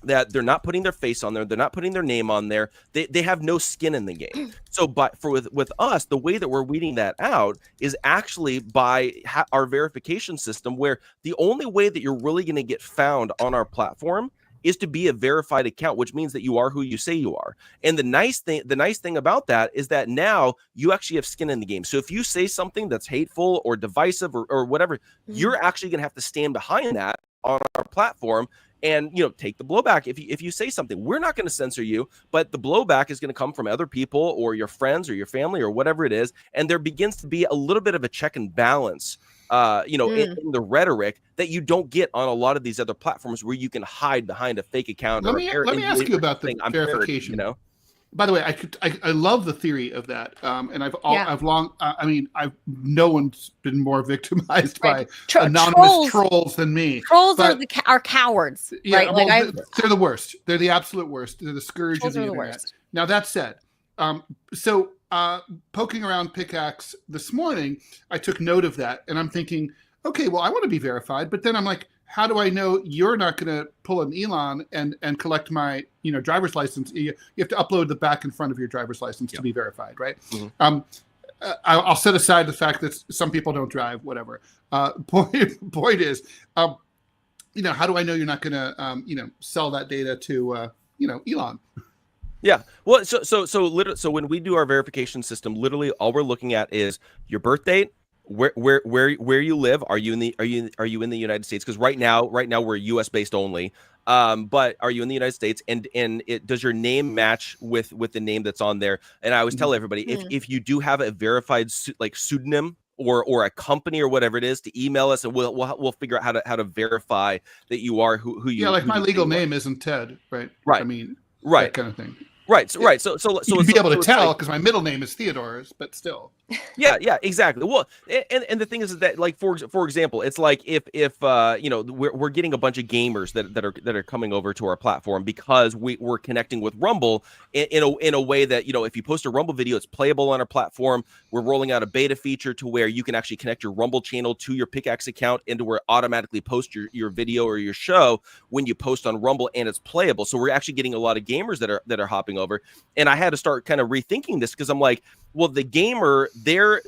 that they're not putting their face on there, they're not putting their name on there, they have no skin in the game. So but with us, the way that we're weeding that out is actually by our verification system, where the only way that you're really going to get found on our platform is to be a verified account, which means that you are who you say you are. And the nice thing about that is that now you actually have skin in the game. So if you say something that's hateful or divisive or whatever, you're actually going to have to stand behind that on our platform and take the blowback. If you say something, we're not going to censor you, but the blowback is going to come from other people or your friends or your family or whatever it is. And there begins to be a little bit of a check and balance in the rhetoric that you don't get on a lot of these other platforms where you can hide behind a fake account. Let me ask you about the verification. By the way, I love the theory of that, and no one's been more victimized by anonymous trolls than me. Trolls are cowards, right? They're the worst. They're the absolute worst. They're the scourge of the internet. Now that said, poking around Pickax this morning, I took note of that, and I'm thinking, okay, well, I want to be verified, but then I'm like, how do I know you're not going to pull an Elon and collect my driver's license? You have to upload the back and front of your driver's license to be verified, right? Mm-hmm. I'll set aside the fact that some people don't drive, whatever. Point is, how do I know you're not going to sell that data to Elon? Yeah. Well, so when we do our verification system, literally all we're looking at is your birth date, where you live. Are you in the United States? Because right now we're US based only. But are you in the United States? And does your name match with the name that's on there? And I always tell everybody, if you do have a verified pseudonym or a company or whatever it is, to email us, and we'll figure out how to verify that you are who you. Yeah, like my legal name isn't Ted, right? Right. I mean, right, that kind of thing. Right. So you'd be able to tell because my middle name is Theodore's, but still. Yeah, exactly. Well, and the thing is that, like, for example, it's like if we're getting a bunch of gamers that are coming over to our platform because we're connecting with Rumble in a way that, if you post a Rumble video, it's playable on our platform. We're rolling out a beta feature to where you can actually connect your Rumble channel to your Pickaxe account and to where it automatically posts your video or your show when you post on Rumble, and it's playable. So we're actually getting a lot of gamers that are hopping over, and I had to start kind of rethinking this because I'm like, well, the gamer, their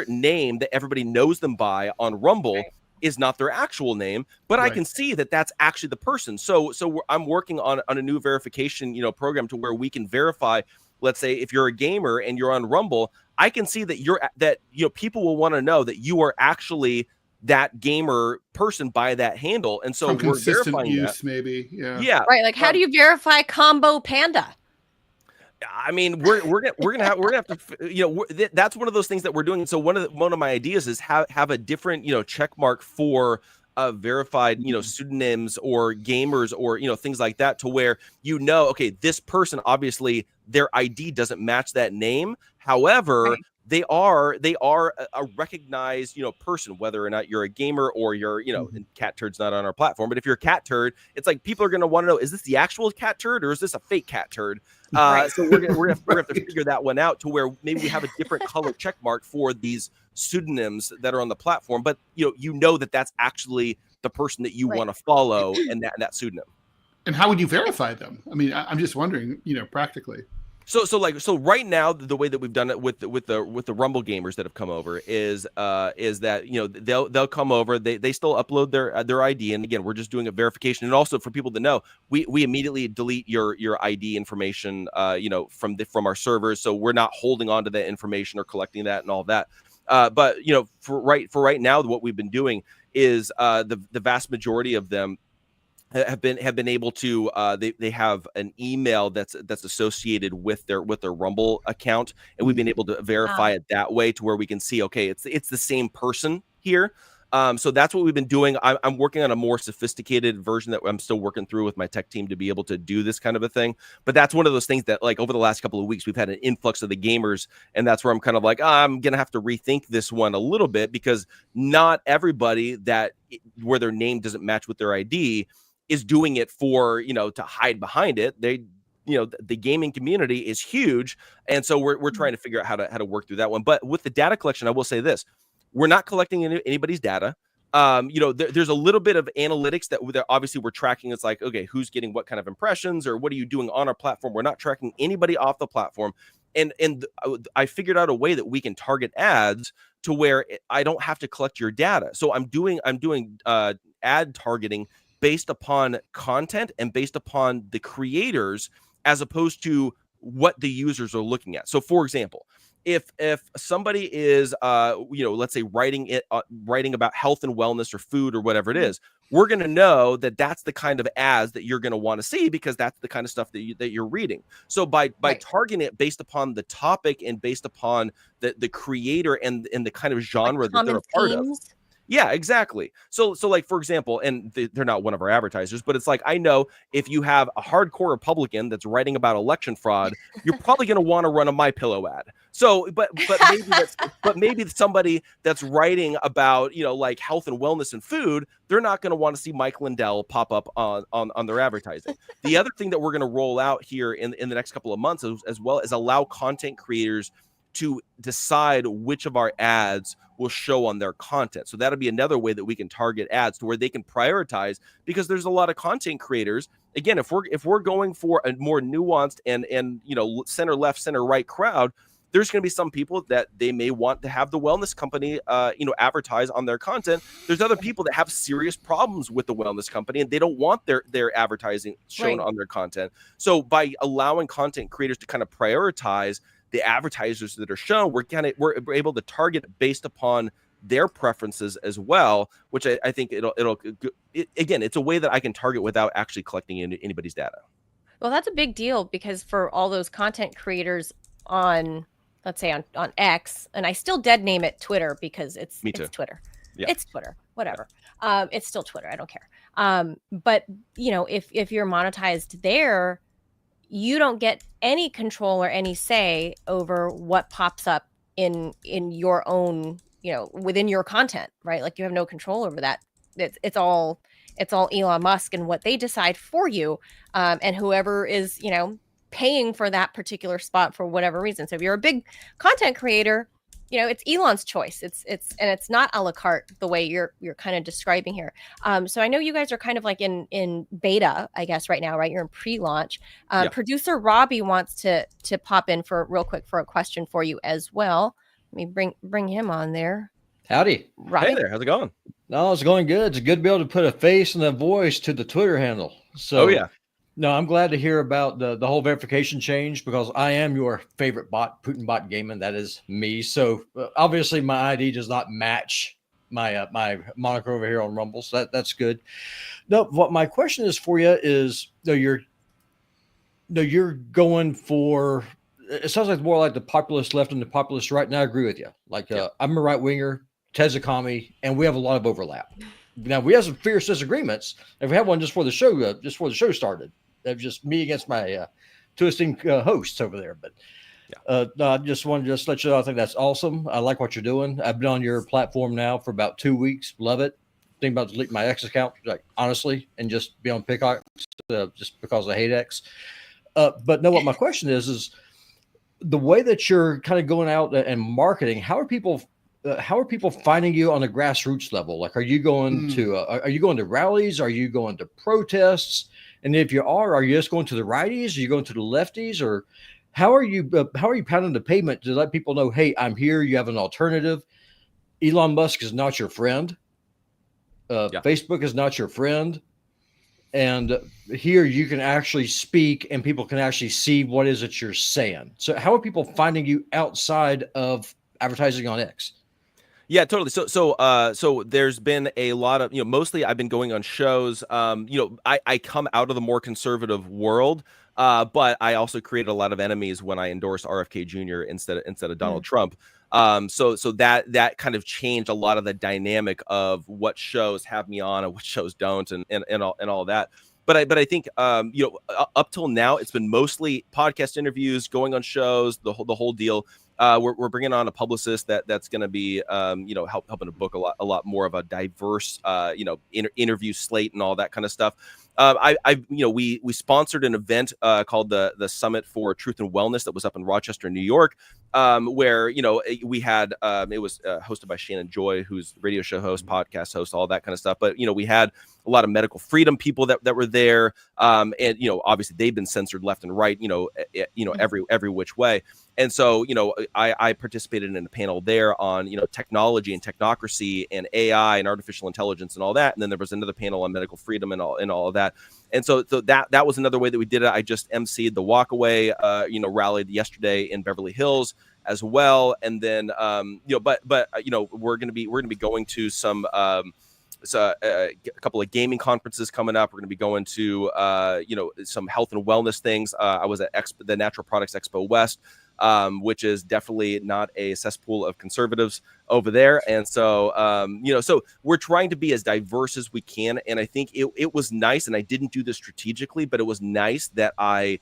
name that everybody knows them by on Rumble is not their actual name, but I can see that that's actually the person. So I'm working on a new verification, program to where we can verify. Let's say if you're a gamer and you're on Rumble, I can see that people will want to know that you are actually that gamer person by that handle, and so we're verifying use, that. Maybe, yeah, right. Like, how do you verify Combo Panda? I mean, we're gonna have to, that's one of those things that we're doing. So one of my ideas is have a different, check mark for verified, pseudonyms or gamers or, things like that, to where, okay, this person, obviously their ID doesn't match that name. However, they are a recognized, person, whether or not you're a gamer or you're, and cat turd's not on our platform, but if you're a cat turd, it's like people are going to want to know, is this the actual cat turd or is this a fake cat turd? So we're gonna have to figure that one out to where maybe we have a different color check mark for these pseudonyms that are on the platform, but that's actually the person that you want to follow and that pseudonym. And how would you verify them? I mean, I'm just wondering, practically. So right now, the way that we've done it with the Rumble gamers that have come over is that they'll come over, they still upload their ID, and again, we're just doing a verification. And also for people to know, we immediately delete your ID information from our servers, so we're not holding on to that information or collecting that and all that. But for right now, what we've been doing is the vast majority of them have been able to they have an email that's associated with their Rumble account, and we've been able to verify it that way to where we can see, okay, it's the same person here. So that's what we've been doing. I'm working on a more sophisticated version that I'm still working through with my tech team to be able to do this kind of a thing. But that's one of those things that, like, over the last couple of weeks, we've had an influx of the gamers, and that's where I'm kind of like, I'm gonna have to rethink this one a little bit, because not everybody where their name doesn't match with their ID is doing it for, to hide behind it. They, the gaming community is huge. And so we're trying to figure out how to work through that one. But with the data collection, I will say this: we're not collecting anybody's data. There's a little bit of analytics that obviously we're tracking. It's like, okay, who's getting what kind of impressions, or what are you doing on our platform? We're not tracking anybody off the platform. And I figured out a way that we can target ads to where I don't have to collect your data. So I'm doing ad targeting based upon content and based upon the creators, as opposed to what the users are looking at. So for example, if somebody is let's say writing about health and wellness or food or whatever it is, we're going to know that that's the kind of ads that you're going to want to see, because that's the kind of stuff that you're reading. So by targeting it based upon the topic and based upon the creator and the kind of genre that they're a part of. Yeah, exactly. So like, for example, and they're not one of our advertisers, but it's like, I know if you have a hardcore Republican that's writing about election fraud, you're probably going to want to run a My Pillow ad. So, but maybe somebody that's writing about, like health and wellness and food, they're not going to want to see Mike Lindell pop up on their advertising. The other thing that we're going to roll out here in the next couple of months as well is allow content creators to decide which of our ads will show on their content. So that'll be another way that we can target ads to where they can prioritize, because there's a lot of content creators. Again, if we're going for a more nuanced and center left, center right crowd, there's going to be some people that they may want to have the wellness company advertise on their content. There's other people that have serious problems with the wellness company and they don't want their advertising shown on their content. So by allowing content creators to kind of prioritize the advertisers that are shown, we're able to target based upon their preferences as well, which I think again, it's a way that I can target without actually collecting anybody's data. Well, that's a big deal, because for all those content creators on, let's say on X, and I still dead name it Twitter because it's Twitter. Yeah. It's Twitter, whatever. It's still Twitter. I don't care. But if you're monetized there, you don't get any control or any say over what pops up in your own, within your content, right? Like, you have no control over that. It's all Elon Musk and what they decide for you, and whoever is, paying for that particular spot for whatever reason. So if you're a big content creator, it's Elon's choice. It's not a la carte the way you're kind of describing here. So I know you guys are kind of like in beta, I guess, right now, right? You're in pre-launch. Producer Robbie wants to pop in real quick for a question for you as well. Let me bring him on there. Howdy. Robbie. Hey there, how's it going? No, it's going good. It's good to be able to put a face and a voice to the Twitter handle. So, no, I'm glad to hear about the whole verification change, because I am your favorite bot, Putin Bot Gaming. That is me. So obviously my ID does not match my my moniker over here on Rumble. So that's good. No, what my question is for you is, you're going for, it sounds like more like the populist left and the populist right. And I agree with you. Like, I'm a right winger, Ted's a commie, and we have a lot of overlap. Now, we have some fierce disagreements, and we had one just before the show started. That's just me against my twisting hosts over there. But no, I just wanted to let you know, I think that's awesome. I like what you're doing. I've been on your platform now for about 2 weeks. Love it. Thinking about deleting my X account, like, honestly, and just be on Pickax just because I hate X. But no, what my question is the way that you're kind of going out and marketing. How are people finding you on the grassroots level? Like, are you going to rallies? Are you going to protests? And if you are you just going to the righties? Are you going to the lefties? Or how are you pounding the pavement to let people know, hey, I'm here. You have an alternative. Elon Musk is not your friend. Facebook is not your friend. And here you can actually speak and people can actually see what is it you're saying. So how are people finding you outside of advertising on X? Yeah, totally. So there's been a lot of, mostly I've been going on shows. I come out of the more conservative world, but I also created a lot of enemies when I endorsed RFK Jr. instead of Donald Trump. So that kind of changed a lot of the dynamic of what shows have me on and what shows don't, and all that. But I think up till now it's been mostly podcast interviews, going on shows, the whole deal. We're bringing on a publicist that's going to be helping to book a lot more of a diverse interview slate and all that kind of stuff. We sponsored an event called the Summit for Truth and Wellness that was up in Rochester, New York, where we had it was hosted by Shannon Joy, who's radio show host, podcast host, all that kind of stuff. But we had a lot of medical freedom people that were there, and obviously they've been censored left and right, every which way. And so, I participated in a panel there on, technology and technocracy and AI and artificial intelligence and all that. And then there was another panel on medical freedom and all of that. And so that was another way that we did it. I just emceed the walkaway, rally yesterday in Beverly Hills as well. And then, but we're going to be going to some, a couple of gaming conferences coming up. We're going to be going to, some health and wellness things. I was at the Natural Products Expo West which is definitely not a cesspool of conservatives over there. And so, so we're trying to be as diverse as we can. And I think it was nice, and I didn't do this strategically, but it was nice that I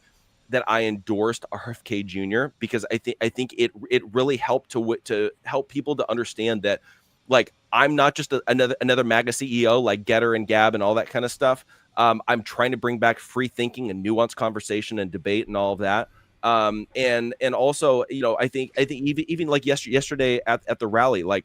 endorsed RFK Jr. because I think it really helped to help people to understand that, like, I'm not just another MAGA CEO like Getter and Gab and all that kind of stuff. I'm trying to bring back free thinking and nuanced conversation and debate and all of that. And also, I think even like yesterday at the rally, like,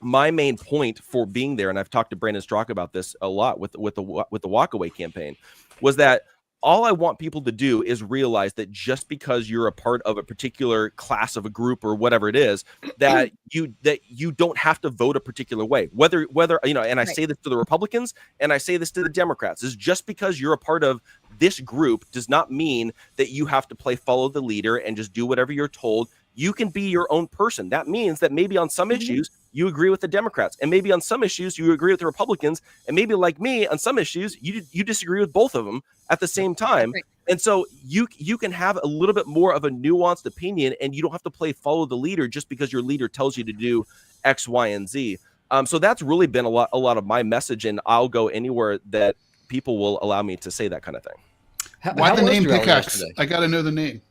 my main point for being there, and I've talked to Brandon Strzok about this a lot with the walkaway campaign, was that all I want people to do is realize that just because you're a part of a particular class of a group or whatever it is, that you don't have to vote a particular way. Whether and I say this to the Republicans and I say this to the Democrats, is just because you're a part of this group does not mean that you have to follow the leader and just do whatever you're told. You can be your own person. That means that maybe on some issues you agree with the Democrats, and maybe on some issues you agree with the Republicans, and maybe like me on some issues you disagree with both of them at the same time. Right. And so you can have a little bit more of a nuanced opinion, and you don't have to follow the leader just because your leader tells you to do X, Y, and Z. So that's really been a lot of my message, and I'll go anywhere that people will allow me to say that kind of thing. Why the name Pickax? I got to know the name.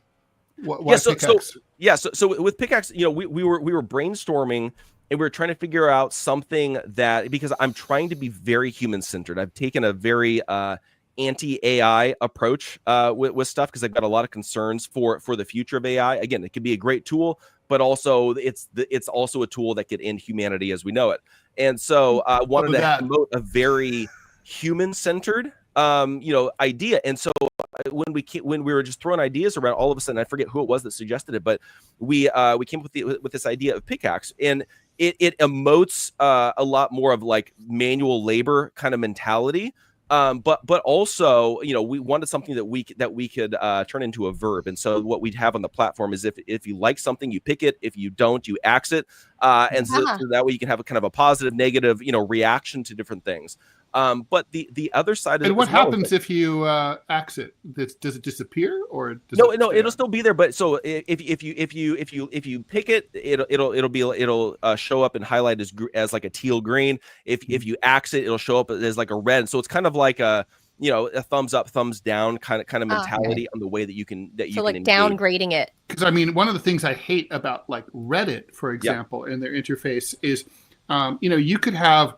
Why Pickax? So with Pickax, we were brainstorming, and we were trying to figure out something that, because I'm trying to be very human centered. I've taken a very anti-AI approach with stuff, because I've got a lot of concerns for the future of AI. Again, it could be a great tool, but also it's also a tool that could end humanity as we know it. And so I wanted to promote a very human centered idea. And so when we were just throwing ideas around, all of a sudden, I forget who it was that suggested it, but we came up with this idea of Pickaxe, and it emotes a lot more of like manual labor kind of mentality. But also, we wanted something that we could turn into a verb. And so what we'd have on the platform is if you like something, you pick it. If you don't, you axe it. And so that way you can have a kind of a positive, negative, reaction to different things. But the other side of it. And what happens if you axe it? Does it disappear, or does no? It'll still be there. But so if you pick it, it'll show up and highlight as like a teal green. If you axe it, it'll show up as like a red. So it's kind of like a thumbs up, thumbs down kind of mentality on the way that you can like downgrading it. Because I mean, one of the things I hate about like Reddit, for example, in their interface is, you could have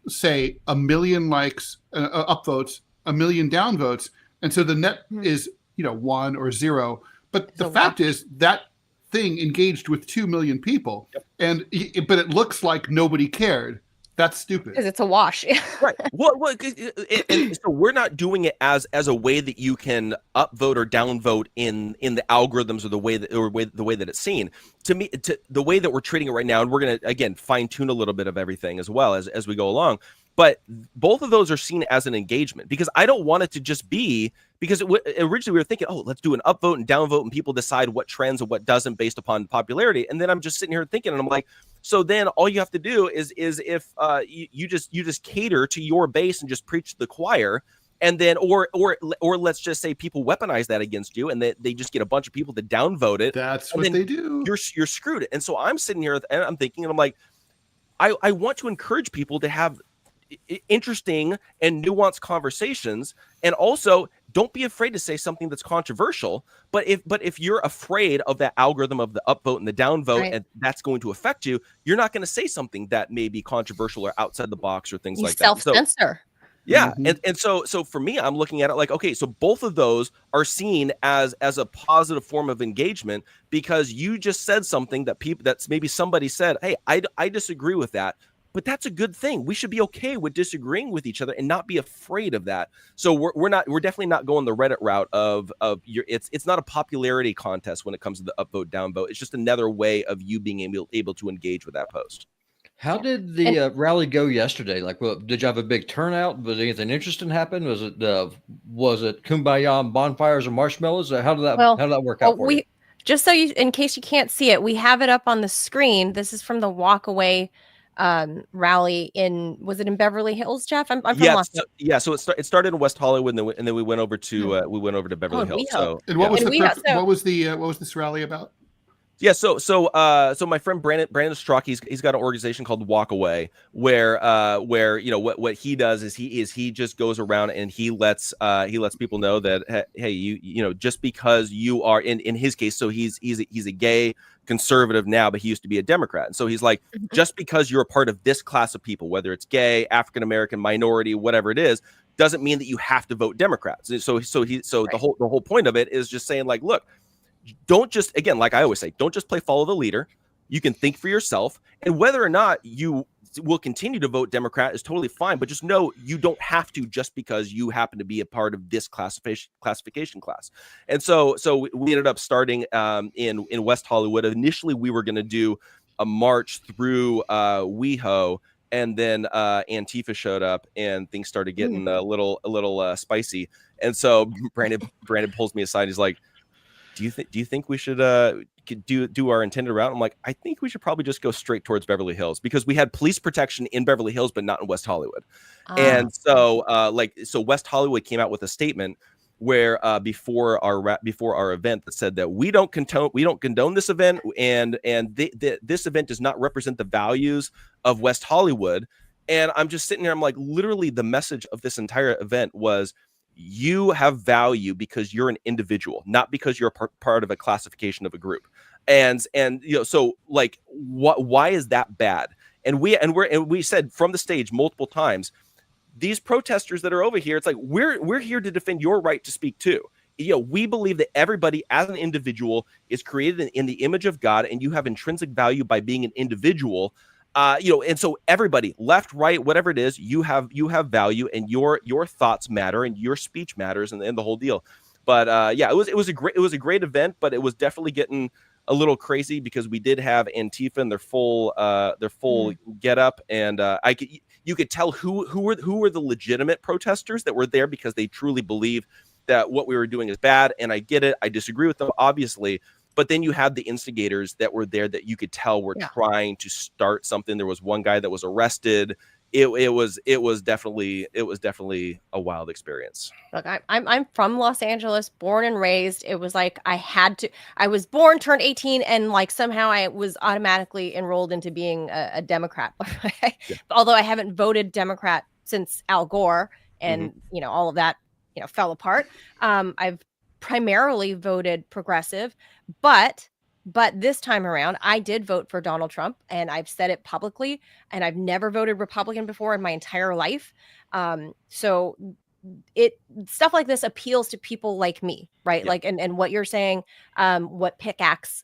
say 1 million likes, upvotes, 1 million downvotes, and so the net is 1 or 0. But the fact is that thing engaged with 2 million people, but it looks like nobody cared. That's stupid. Because it's a wash. Right. And so we're not doing it as a way that you can upvote or downvote in the algorithms or the way that it's seen. To me, the way that we're treating it right now, and we're going to again fine tune a little bit of everything as well as we go along. But both of those are seen as an engagement, because I don't want it to just be, because originally we were thinking, let's do an upvote and downvote and people decide what trends and what doesn't based upon popularity. And then I'm just sitting here thinking, and I'm like, so then all you have to do is if you just cater to your base and just preach to the choir, and then or let's just say people weaponize that against you, and they just get a bunch of people to downvote it. That's what they do. You're screwed. And so I'm sitting here and I'm thinking, and I'm like, I want to encourage people to have interesting and nuanced conversations, and also don't be afraid to say something that's controversial. But if you're afraid of that algorithm of the upvote and the downvote, and that's going to affect you, you're not going to say something that may be controversial or outside the box or things like that. Self-censor. Yeah. And so for me, I'm looking at it like, okay, so both of those are seen as a positive form of engagement, because you just said something that's maybe somebody said, hey, I disagree with that. But that's a good thing. We should be okay with disagreeing with each other and not be afraid of that. So we're definitely not going the Reddit route of it's not a popularity contest when it comes to the upvote, downvote. It's just another way of you being able to engage with that post. How did the rally go yesterday? Like, did you have a big turnout? Was anything interesting happen? Was it kumbaya and bonfires and marshmallows? How did that work out for you? Just so in case you can't see it, we have it up on the screen. This is from the walkaway rally was it in Beverly Hills, Jeff? I'm from Los Angeles. So it started in West Hollywood, and then we went over to Beverly Hills. WeHo. So And what was And what was this rally about? Yeah, so my friend Brandon Strzok, he's got an organization called Walk Away, where what he does is he just goes around and he lets people know that, hey, you just because you are in his case, so he's a gay conservative now, but he used to be a Democrat, and so he's like, just because you're a part of this class of people, whether it's gay, African American, minority, whatever it is, doesn't mean that you have to vote Democrats. So right. The whole point of it is just saying, like, look, don't just, again, like I always say, don't just play follow the leader. You can think for yourself, and whether or not you will continue to vote Democrat is totally fine, but just know you don't have to just because you happen to be a part of this classification class. And so we ended up starting in West Hollywood. Initially, we were going to do a march through WeHo, and then Antifa showed up, and things started getting a little spicy. And so Brandon pulls me aside. He's like, do you think we should do our intended route? I'm like, I think we should probably just go straight towards Beverly Hills, because we had police protection in Beverly Hills, but not in West Hollywood. And so West Hollywood came out with a statement where before our event that said that we don't condone this event, and this event does not represent the values of West Hollywood. And I'm just sitting there, I'm like, literally the message of this entire event was, you have value because you're an individual, not because you're part of a classification of a group. And so like, why is that bad? And we said from the stage multiple times, these protesters that are over here, it's like, we're here to defend your right to speak too. We believe that everybody as an individual is created in the image of God, and you have intrinsic value by being an individual. And so everybody, left, right, whatever it is, you have value, and your thoughts matter, and your speech matters, and the whole deal. But it was a great event, but it was definitely getting a little crazy because we did have Antifa in their full get up, and you could tell who were the legitimate protesters that were there because they truly believe that what we were doing is bad. And I get it. I disagree with them, obviously. But then you had the instigators that were there that you could tell were trying to start something. There was one guy that was arrested. It was definitely a wild experience. Look, I'm from Los Angeles, born and raised. It was like I was born, turned 18, and like somehow I was automatically enrolled into being a Democrat. Although I haven't voted Democrat since Al Gore and all of that fell apart. I've primarily voted progressive, but this time around I did vote for Donald Trump, and I've said it publicly, and I've never voted Republican before in my entire life. So stuff like this appeals to people like me, right? Like, and what you're saying, what Pickax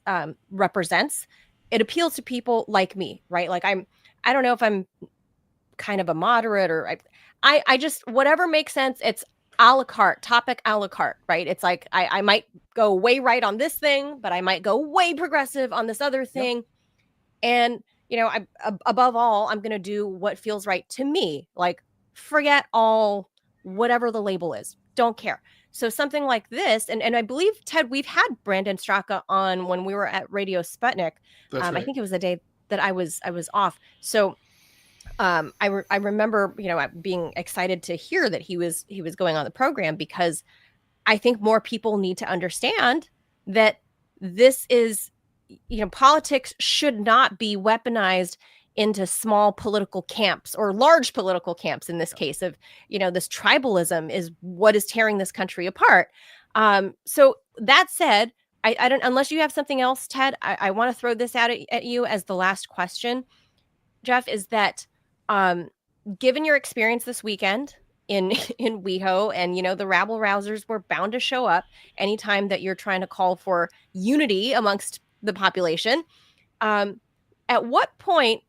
represents, it appeals to people like me, right? Like I don't know if I'm kind of a moderate, or I just, whatever makes sense. It's a la carte, topic a la carte, right? It's like I might go way right on this thing, but I might go way progressive on this other thing. And above all, I'm going to do what feels right to me. Like, forget all whatever the label is. Don't care. So something like this, and I believe, Ted, we've had Brandon Straka on when we were at Radio Sputnik. That's right. I think it was the day that I was off. So I remember, being excited to hear that he was going on the program, because I think more people need to understand that this is, politics should not be weaponized into small political camps or large political camps. In this case of, this tribalism is what is tearing this country apart. So that said, I don't, unless you have something else, Ted, I want to throw this out at you as the last question, Jeff, is that, given your experience this weekend in WeHo, and the rabble rousers were bound to show up anytime that you're trying to call for unity amongst the population, at what point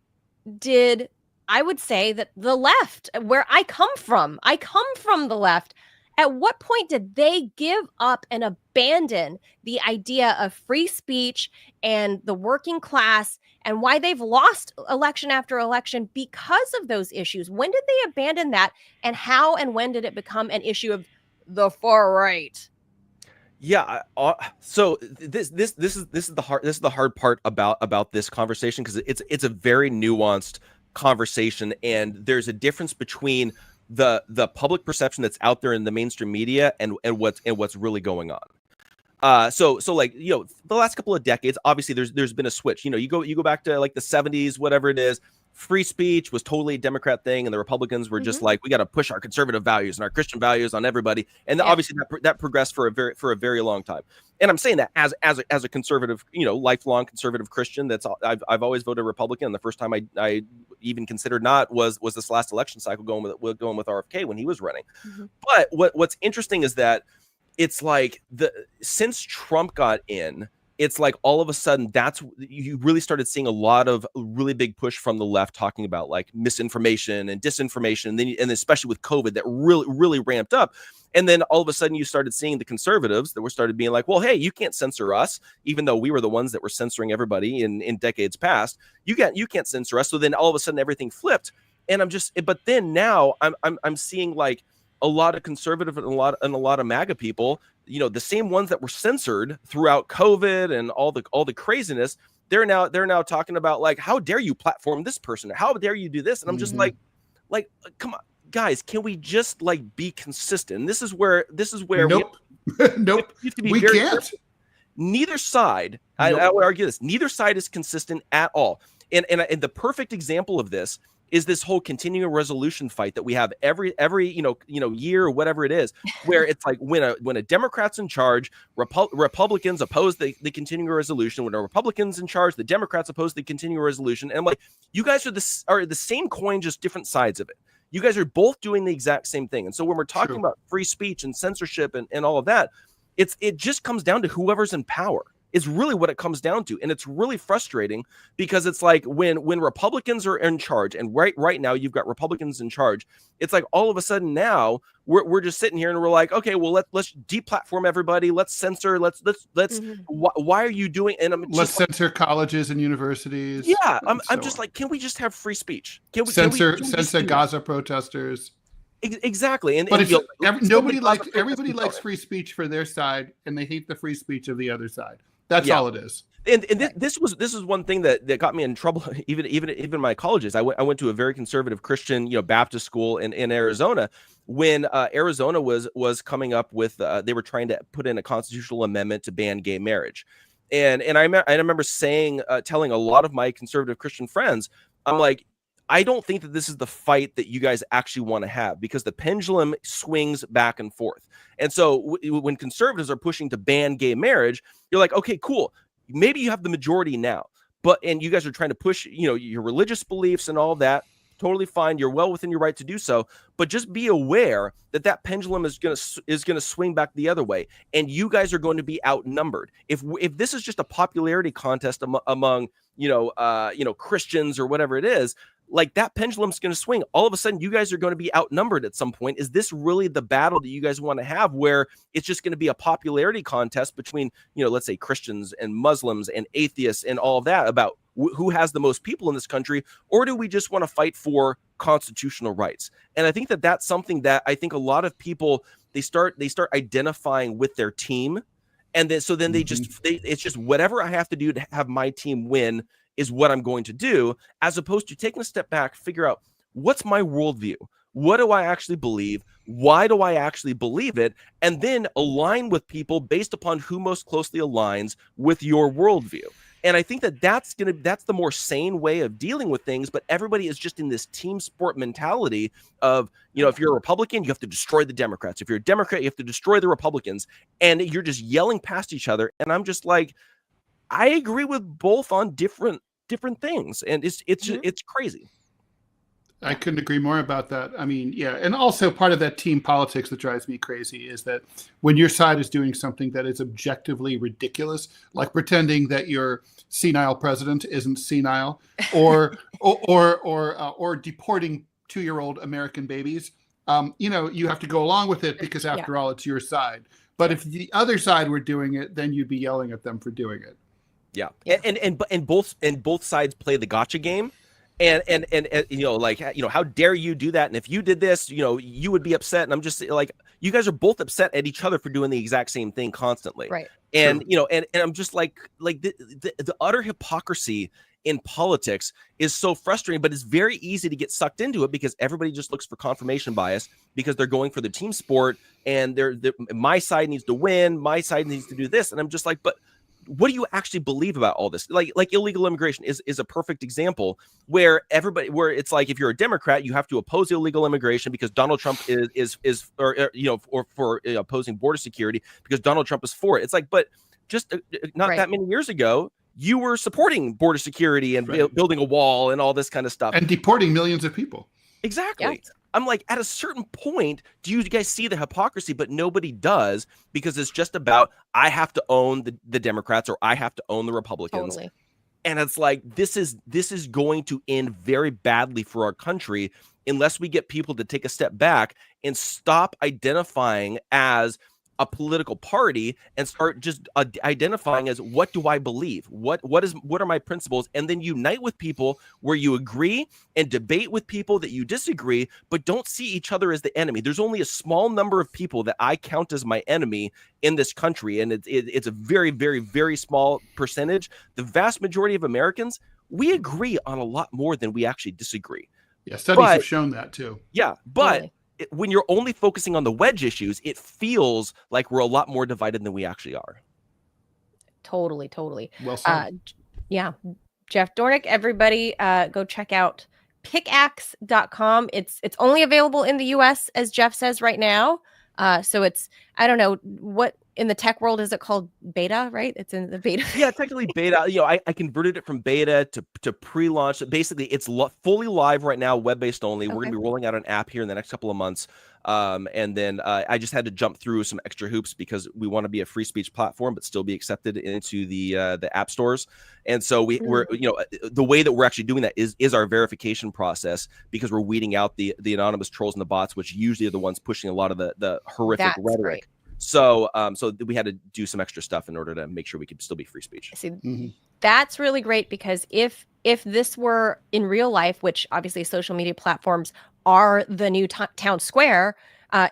did, I would say that the left, where I come from the left, at what point did they give up and abandon the idea of free speech and the working class, and why they've lost election after election because of those issues? When did they abandon that, and how and when did it become an issue of the far right? Yeah. So this is the hard part about this conversation, because it's a very nuanced conversation, and there's a difference between the public perception that's out there in the mainstream media and what's really going on. So like, the last couple of decades, obviously there's been a switch. You go back to like the 70s, whatever it is. Free speech was totally a Democrat thing, and the Republicans were just like, we got to push our conservative values and our Christian values on everybody. And obviously that progressed for a very long time. And I'm saying that as a conservative, lifelong conservative Christian, I've always voted Republican. And the first time I even considered not was this last election cycle going with RFK when he was running. But what's interesting is that it's like since Trump got in, it's like all of a sudden you really started seeing a lot of really big push from the left talking about like misinformation and disinformation, and especially with COVID that really ramped up. And then all of a sudden you started seeing the conservatives that were started being like, well, hey, you can't censor us, even though we were the ones that were censoring everybody in decades past. You can't censor us. So then all of a sudden everything flipped. And but then now I'm seeing like a lot of conservative and a lot of MAGA people, the same ones that were censored throughout COVID and all the craziness, they're now talking about like, how dare you platform this person? How dare you do this? And I'm just like, come on, guys, can we just like be consistent? And this is where nope. Nope. We can't. Careful. Neither side, I would argue this, neither side is consistent at all. And the perfect example of this is this whole continuing resolution fight that we have every year or whatever it is, where it's like when a Democrat's in charge, Republicans oppose the continuing resolution. When a Republican's in charge, the Democrats oppose the continuing resolution. And I'm like, you guys are the same coin, just different sides of it. You guys are both doing the exact same thing. And so when we're talking about free speech and censorship and all of that, it just comes down to whoever's in power. Is really what it comes down to. And it's really frustrating because it's like when Republicans are in charge, and right now you've got Republicans in charge, it's like all of a sudden now we're just sitting here and we're like, okay, well let's deplatform everybody, let's censor, let's why are you doing, and let's censor colleges and universities. Yeah, I'm just like, can we just have free speech? Can we censor Gaza protesters? Exactly. But everybody likes free speech for their side, and they hate the free speech of the other side. That's all it is. And this was one thing that got me in trouble. Even my colleges. I went to a very conservative Christian Baptist school in Arizona when Arizona was coming up with they were trying to put in a constitutional amendment to ban gay marriage, and I remember telling a lot of my conservative Christian friends, I'm like, I don't think that this is the fight that you guys actually want to have, because the pendulum swings back and forth. And so when conservatives are pushing to ban gay marriage, you're like, okay, cool. Maybe you have the majority now, and you guys are trying to push, your religious beliefs and all of that. Totally fine. You're well within your right to do so, but just be aware that pendulum is going to swing back the other way, and you guys are going to be outnumbered. If this is just a popularity contest among Christians or whatever it is, like that pendulum's going to swing. All of a sudden, you guys are going to be outnumbered at some point. Is this really the battle that you guys want to have, where it's just going to be a popularity contest between, let's say Christians and Muslims and atheists and all of that about who has the most people in this country? Or do we just want to fight for constitutional rights? And I think that that's something that I think a lot of people, they start identifying with their team. And then it's just whatever I have to do to have my team win is what I'm going to do, as opposed to taking a step back, figure out what's my worldview, what do I actually believe, why do I actually believe it, and then align with people based upon who most closely aligns with your worldview. And I think that's the more sane way of dealing with things. But everybody is just in this team sport mentality of, if you're a Republican, you have to destroy the Democrats. If you're a Democrat, you have to destroy the Republicans, and you're just yelling past each other. And I'm just like, I agree with both on different things, and it's crazy. I couldn't agree more about that. I mean, yeah, and also part of that team politics that drives me crazy is that when your side is doing something that is objectively ridiculous, like pretending that your senile president isn't senile, or deporting 2-year-old American babies, you have to go along with it because after all, it's your side. But if the other side were doing it, then you'd be yelling at them for doing it. Yeah. And both sides play the gotcha game. And how dare you do that? And if you did this, you would be upset. And I'm just like, you guys are both upset at each other for doing the exact same thing constantly. Right. And, and I'm just like the utter hypocrisy in politics is so frustrating, but it's very easy to get sucked into it because everybody just looks for confirmation bias because they're going for the team sport and they're my side needs to win, my side needs to do this. And I'm just like, but what do you actually believe about all this? Like illegal immigration is a perfect example where it's like, if you're a Democrat, you have to oppose illegal immigration because Donald Trump is for opposing border security because Donald Trump is for it. It's like, but just not that many years ago, you were supporting border security and building a wall and all this kind of stuff and deporting millions of people. Exactly. Yeah. I'm like, at a certain point, do you guys see the hypocrisy? But nobody does, because it's just about, I have to own the Democrats or I have to own the Republicans. Totally. And it's like, this is going to end very badly for our country unless we get people to take a step back and stop identifying as a political party and start just identifying as, what do I believe? What are my principles? And then unite with people where you agree and debate with people that you disagree, but don't see each other as the enemy. There's only a small number of people that I count as my enemy in this country. And it's a very, very, very small percentage. The vast majority of Americans, we agree on a lot more than we actually disagree. Yeah, studies have shown that too. Yeah, but totally. When you're only focusing on the wedge issues, it feels like we're a lot more divided than we actually are. Totally. Well said. Yeah. Jeff Dornik, everybody go check out pickax.com. It's only available in the US, as Jeff says right now. So it's, I don't know what in the tech world is it called, beta, right? It's in the beta. Yeah, technically beta. I converted it from beta to pre-launch. Basically, it's fully live right now, web-based only. Okay. We're going to be rolling out an app here in the next couple of months. And then I just had to jump through some extra hoops because we want to be a free speech platform, but still be accepted into the app stores. And so we're the way that we're actually doing that is our verification process, because we're weeding out the anonymous trolls and the bots, which usually are the ones pushing a lot of the horrific rhetoric. Great. So we had to do some extra stuff in order to make sure we could still be free speech. See, that's really great, because if this were in real life, which obviously social media platforms are the new town square,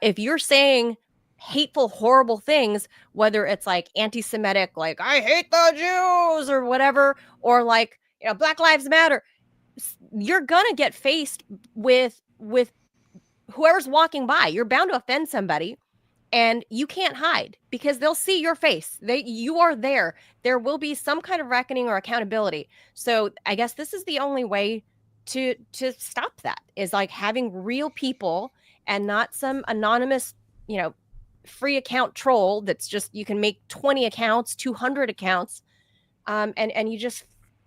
if you're saying hateful, horrible things, whether it's like anti-Semitic, like I hate the Jews or whatever, or like, Black Lives Matter, you're gonna get faced with whoever's walking by. You're bound to offend somebody. And you can't hide, because they'll see your face. You are there. There will be some kind of reckoning or accountability. So I guess this is the only way to stop that, is like having real people and not some anonymous, free account troll that's just, you can make 20 accounts, 200 accounts, and you just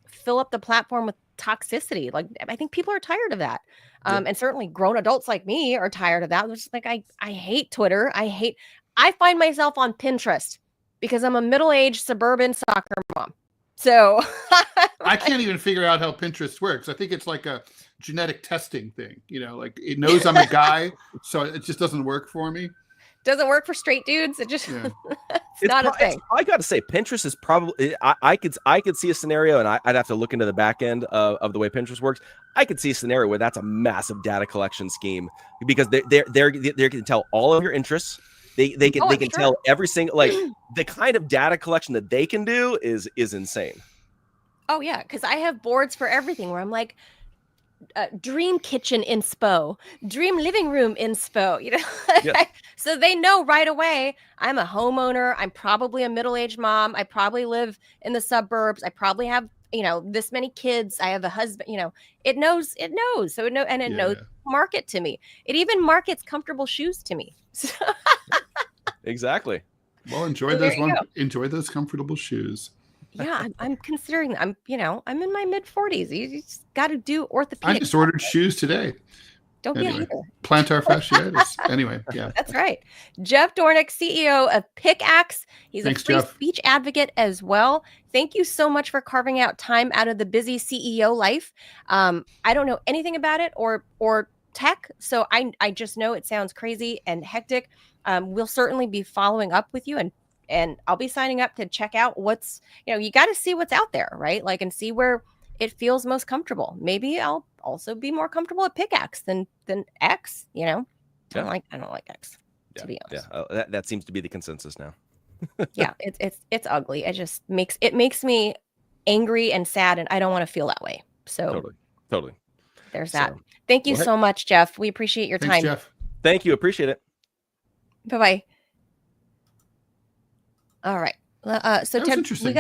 fill up the platform with toxicity. Like, I think people are tired of that. And certainly grown adults like me are tired of that. It's just like, I hate Twitter. I find myself on Pinterest because I'm a middle-aged suburban soccer mom. So I can't even figure out how Pinterest works. I think it's like a genetic testing thing, like it knows I'm a guy, so it just doesn't work for me. Doesn't work for straight dudes. It just it's not a thing. I got to say, Pinterest is probably. I could see a scenario, and I'd have to look into the back end of the way Pinterest works. I could see a scenario where that's a massive data collection scheme, because they can tell all of your interests. They can tell every single, like, the kind of data collection that they can do is insane. Oh yeah, because I have boards for everything where I'm like, dream kitchen inspo, dream living room inspo, Yeah. So they know right away I'm a homeowner. I'm probably a middle-aged mom. I probably live in the suburbs. I probably have, this many kids. I have a husband, it knows. So it knows market to me. It even markets comfortable shoes to me. Exactly. Well, enjoy those comfortable shoes. Yeah, I'm considering. I'm in my mid 40s. You just got to do orthopedic. I just ordered shoes today. Don't be a hater. Plantar fasciitis. Anyway, yeah. That's right. Jeff Dornik, CEO of Pickax. He's a free speech advocate as well. Thank you so much for carving out time out of the busy CEO life. I don't know anything about it or tech, so I just know it sounds crazy and hectic. We'll certainly be following up with you, and I'll be signing up to check out what's, you got to see what's out there, right? Like, and see where it feels most comfortable. Maybe I'll also be more comfortable at Pickax than X, I don't like X, to be honest. Yeah, that seems to be the consensus now. Yeah, it's ugly. It just makes me angry and sad, and I don't want to feel that way. So Totally. there's that. So, Thank you well, so much, Jeff. We appreciate your Thanks, time. Jeff. Thank you. Appreciate it. Bye-bye. All right. So That was Ted, interesting.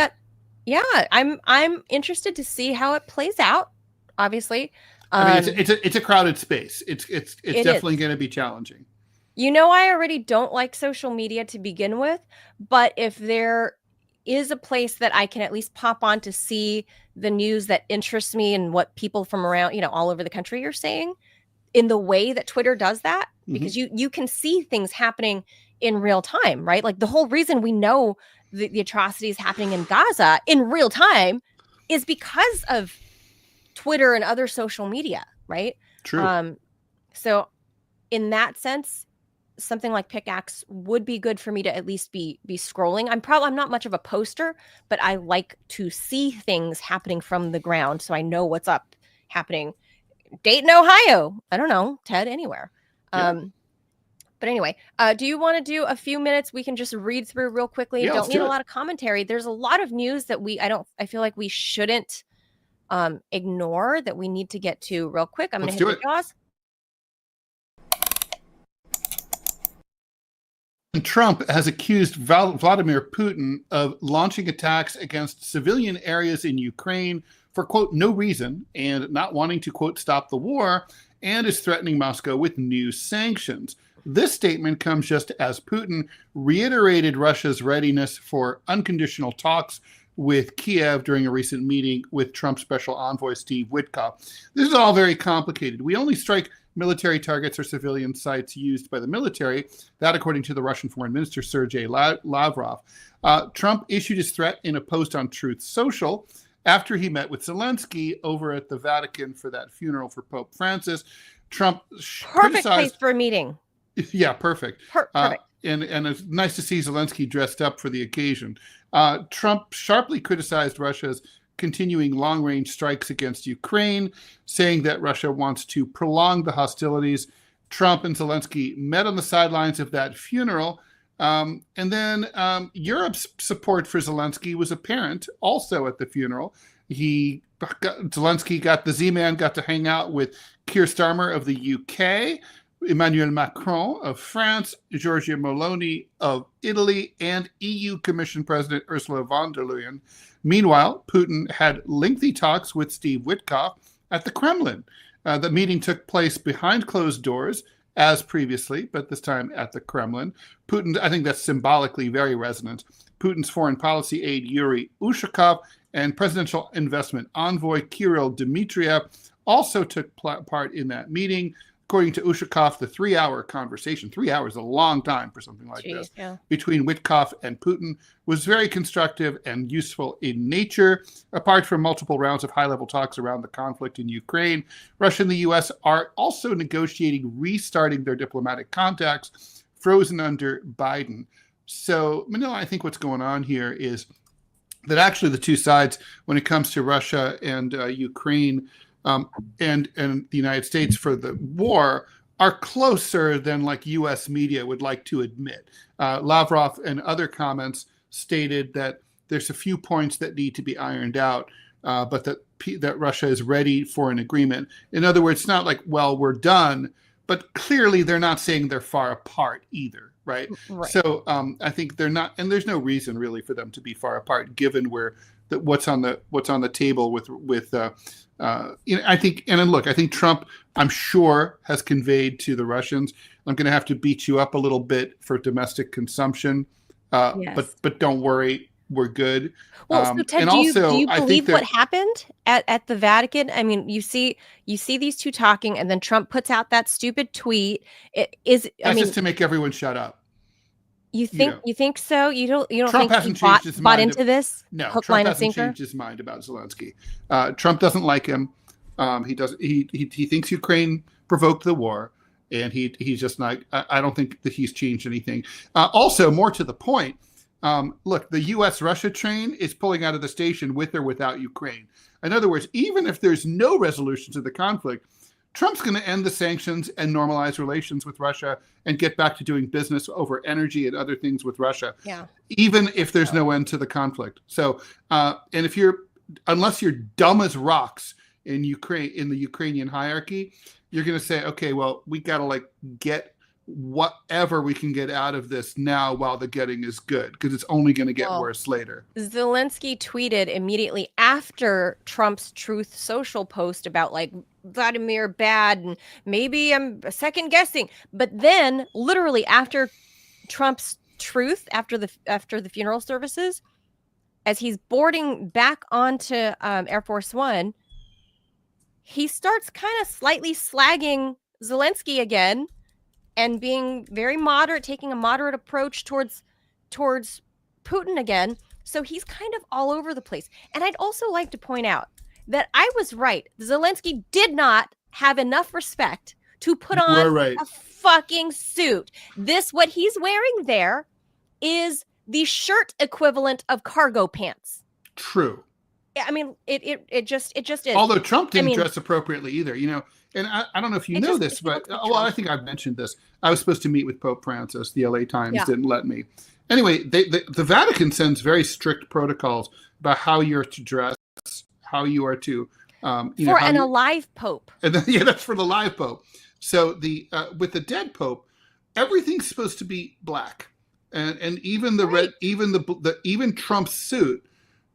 I'm interested to see how it plays out, obviously. I mean, it's a crowded space. It's definitely going to be challenging. I already don't like social media to begin with, but if there is a place that I can at least pop on to see the news that interests me and what people from around, all over the country are saying, in the way that Twitter does that, because you can see things happening in real time, right? Like the whole reason we know the atrocities happening in Gaza in real time is because of Twitter and other social media, right? True. So in that sense, something like Pickax would be good for me to at least be scrolling. I'm not much of a poster, but I like to see things happening from the ground so I know what's up happening. Dayton, Ohio. I don't know, Ted, anywhere. Yeah. But anyway, do you want to do a few minutes? We can just read through real quickly. Yeah, Don't let's need do a it. lot of commentary. There's a lot of news that I feel like we shouldn't ignore, that we need to get to real quick. I'm going to hit the jaws. Trump has accused Vladimir Putin of launching attacks against civilian areas in Ukraine for, quote, no reason and not wanting to, quote, stop the war, and is threatening Moscow with new sanctions. This statement comes just as Putin reiterated Russia's readiness for unconditional talks with Kiev during a recent meeting with Trump's special envoy, Steve Witkoff. This is all very complicated. We only strike military targets or civilian sites used by the military. That, according to the Russian Foreign Minister, Sergei Lavrov. Trump issued his threat in a post on Truth Social after he met with Zelensky over at the Vatican for that funeral for Pope Francis. Trump Perfect place for a meeting. Yeah, perfect. Perfect. And it's nice to see Zelensky dressed up for the occasion. Trump sharply criticized Russia's continuing long-range strikes against Ukraine, saying that Russia wants to prolong the hostilities. Trump and Zelensky met on the sidelines of that funeral. And then Europe's support for Zelensky was apparent also at the funeral. Zelensky the Z-Man got to hang out with Keir Starmer of the UK, Emmanuel Macron of France, Giorgia Meloni of Italy, and EU Commission President Ursula von der Leyen. Meanwhile, Putin had lengthy talks with Steve Witkoff at the Kremlin. The meeting took place behind closed doors, as previously, but this time at the Kremlin. Putin, I think that's symbolically very resonant. Putin's foreign policy aide Yuri Ushakov and presidential investment envoy Kirill Dmitriev also took part in that meeting. According to Ushakov, the 3-hour conversation, 3 hours is a long time for something like this, between Witkoff and Putin was very constructive and useful in nature. Apart from multiple rounds of high-level talks around the conflict in Ukraine, Russia and the U.S. are also negotiating restarting their diplomatic contacts frozen under Biden. So, Manila, I think what's going on here is that actually the two sides, when it comes to Russia and Ukraine, and the United States for the war, are closer than like U.S. media would like to admit. Lavrov and other comments stated that there's a few points that need to be ironed out, but that Russia is ready for an agreement. In other words, it's not like, well, we're done, but clearly they're not saying they're far apart either, right? So I think they're not, and there's no reason really for them to be far apart, given what's on the table with I think, and then look, I think Trump, I'm sure, has conveyed to the Russians, I'm going to have to beat you up a little bit for domestic consumption, but don't worry, we're good. Well, so Ted, do you believe what happened at the Vatican? I mean, you see these two talking, and then Trump puts out that stupid tweet. That's just to make everyone shut up. You think so? You don't Trump think hasn't he changed his mind bought into this? No, hook, Trump line, hasn't and sinker? changed his mind about Zelensky. Trump doesn't like him. He thinks Ukraine provoked the war, and he's just not. I don't think that he's changed anything. Also, more to the point, look, the U.S.-Russia train is pulling out of the station with or without Ukraine. In other words, even if there's no resolution to the conflict, Trump's going to end the sanctions and normalize relations with Russia and get back to doing business over energy and other things with Russia, even if there's no end to the conflict. So, and if you're unless you're dumb as rocks in Ukraine, in the Ukrainian hierarchy, you're going to say, okay, well, we got to like get whatever we can get out of this now while the getting is good, because it's only going to get worse later. Zelensky tweeted immediately after Trump's Truth Social post about like Vladimir bad and maybe I'm second guessing, but then literally after Trump's truth, after the funeral services, as he's boarding back onto Air Force One, he starts kind of slightly slagging Zelensky again and being very moderate, taking a moderate approach towards Putin again. So he's kind of all over the place. And I'd also like to point out that I was right. Zelensky did not have enough respect to put on a fucking suit. What he's wearing there is the shirt equivalent of cargo pants. True. I mean, it just is. Although Trump didn't dress appropriately either, you know. And I don't know if you know this, but well, I think I've mentioned this. I was supposed to meet with Pope Francis. The LA Times didn't let me. Anyway, the Vatican sends very strict protocols about how you're to dress, how you are to, a live pope. And then, that's for the live pope. So with the dead pope, everything's supposed to be black, and even the red, even Trump's suit.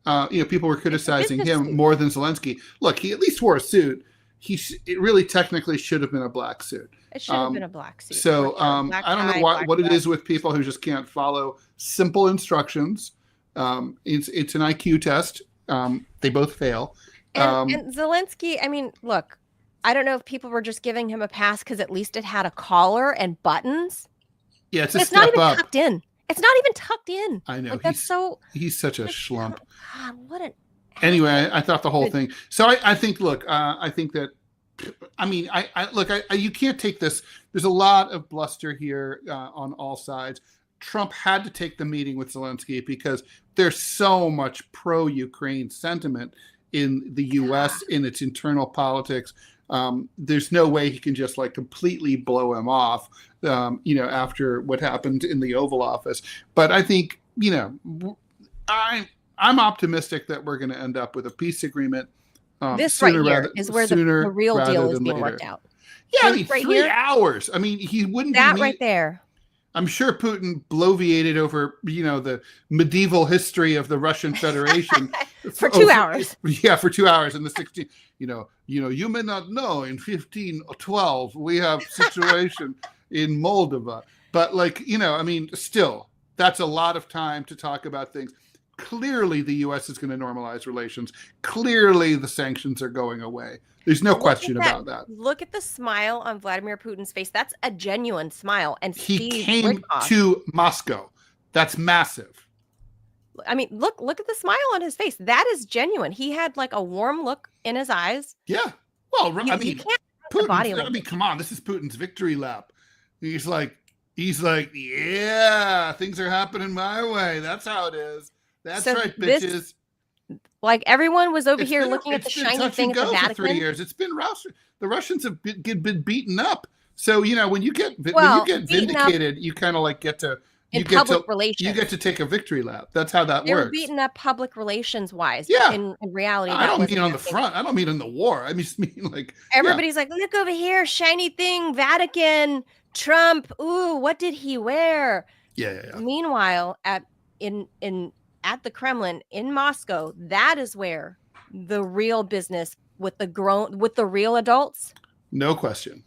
People were criticizing him more than Zelensky. Look, he at least wore a suit. It really technically should have been a black suit. It should have been a black suit. So I don't know what it is with people who just can't follow simple instructions. It's an IQ test. They both fail. And Zelensky, I mean, look, I don't know if people were just giving him a pass because at least it had a collar and buttons. Yeah, it's not even tucked in. It's not even tucked in. I know. Like, he's such a schlump. God, what an. Anyway, I thought the whole thing. So I think, look, I think that, I mean, you can't take this. There's a lot of bluster here on all sides. Trump had to take the meeting with Zelensky because there's so much pro-Ukraine sentiment in the U.S. in its internal politics. There's no way he can just like completely blow him off, after what happened in the Oval Office. But I think, I'm optimistic that we're going to end up with a peace agreement. This right here is where the real deal is being worked out. Yeah, I mean, 3 hours. I mean, he wouldn't that right there. I'm sure Putin bloviated over, the medieval history of the Russian Federation for 2 hours. Yeah, for 2 hours in the 16. You may not know in 1512 we have situation in Moldova, but still, that's a lot of time to talk about things. Clearly, the U.S. is going to normalize relations. Clearly, the sanctions are going away. There's no question about that. Look at the smile on Vladimir Putin's face. That's a genuine smile. And he came to Moscow. That's massive. I mean, look at the smile on his face. That is genuine. He had like a warm look in his eyes. Yeah. Well, Putin, come on. This is Putin's victory lap. He's like, yeah, things are happening my way. That's how it is. That's right, bitches. Like everyone was over here looking at the shiny thing at the Vatican. For 3 years. It's been the Russians have been beaten up. So when you get vindicated, you kind of like get to relations. You get to take a victory lap. That's how that works. They were beaten up public relations wise. Yeah. In reality, I don't mean on the front. I don't mean in the war. I just mean like everybody's like, look over here, shiny thing, Vatican, Trump. Ooh, what did he wear? Yeah. Meanwhile, at the Kremlin in Moscow, that is where the real business with the real adults, no question,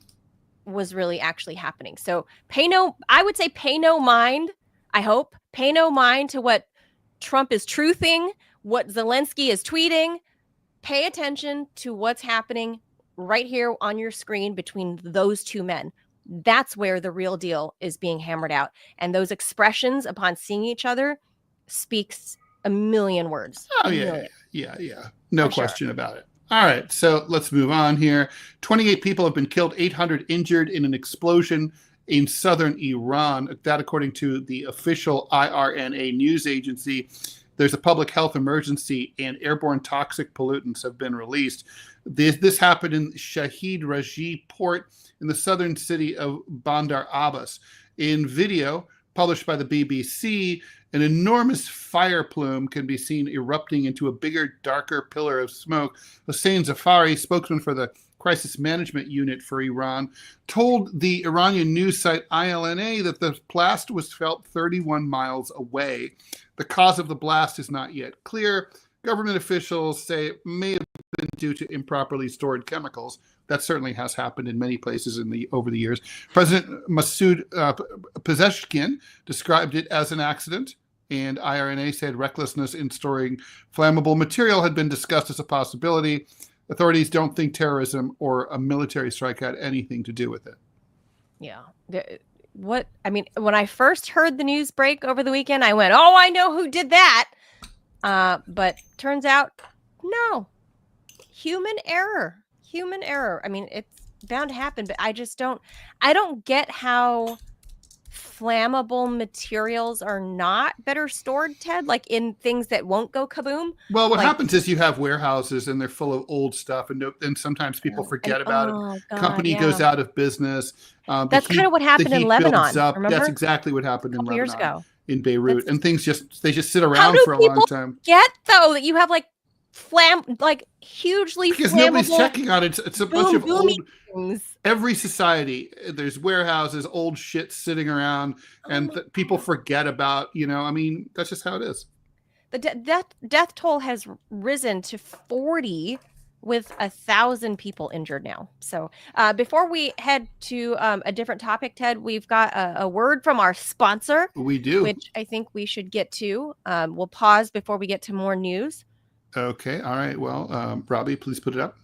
was really actually happening. So pay no mind. I hope pay no mind to what Trump is truthing, what Zelensky is tweeting. Pay attention to what's happening right here on your screen between those two men. That's where the real deal is being hammered out. And those expressions upon seeing each other speaks a million words. Oh, yeah. No question about it. All right, so let's move on here. 28 people have been killed, 800 injured in an explosion in southern Iran. That, according to the official IRNA news agency. There's a public health emergency and airborne toxic pollutants have been released. This happened in Shahid Raji port in the southern city of Bandar Abbas. In video published by the BBC, An enormous fire plume can be seen erupting into a bigger, darker pillar of smoke. Hossein Zafari, spokesman for the Crisis Management Unit for Iran, told the Iranian news site ILNA that the blast was felt 31 miles away. The cause of the blast is not yet clear. Government officials say it may have been due to improperly stored chemicals. That certainly has happened in many places over the years. President Masoud Pezeshkian described it as an accident, and IRNA said recklessness in storing flammable material had been discussed as a possibility. Authorities don't think terrorism or a military strike had anything to do with it. Yeah. When I first heard the news break over the weekend, I went, "Oh, I know who did that." But turns out, no. Human error. I mean, it's bound to happen, but I don't get how flammable materials are not better stored, Ted, like in things that won't go kaboom. Well, what happens is you have warehouses and they're full of old stuff, and sometimes people forget about it. God, Company goes out of business. That's kind of what happened in Lebanon. Remember? That's exactly what happened in Lebanon years ago. In Beirut, and things just sit around for a long time. Get though that you have hugely because flammable, nobody's checking on it. It's a bunch of old things. Every society, there's warehouses, old shit sitting around, and people forget about. I mean, that's just how it is. The death toll has risen to 40, with 1,000 people injured now. So before we head to a different topic, Ted, we've got a word from our sponsor. We do, which I think we should get to. We'll pause before we get to more news. Okay. All right. Well, Robbie, please put it up.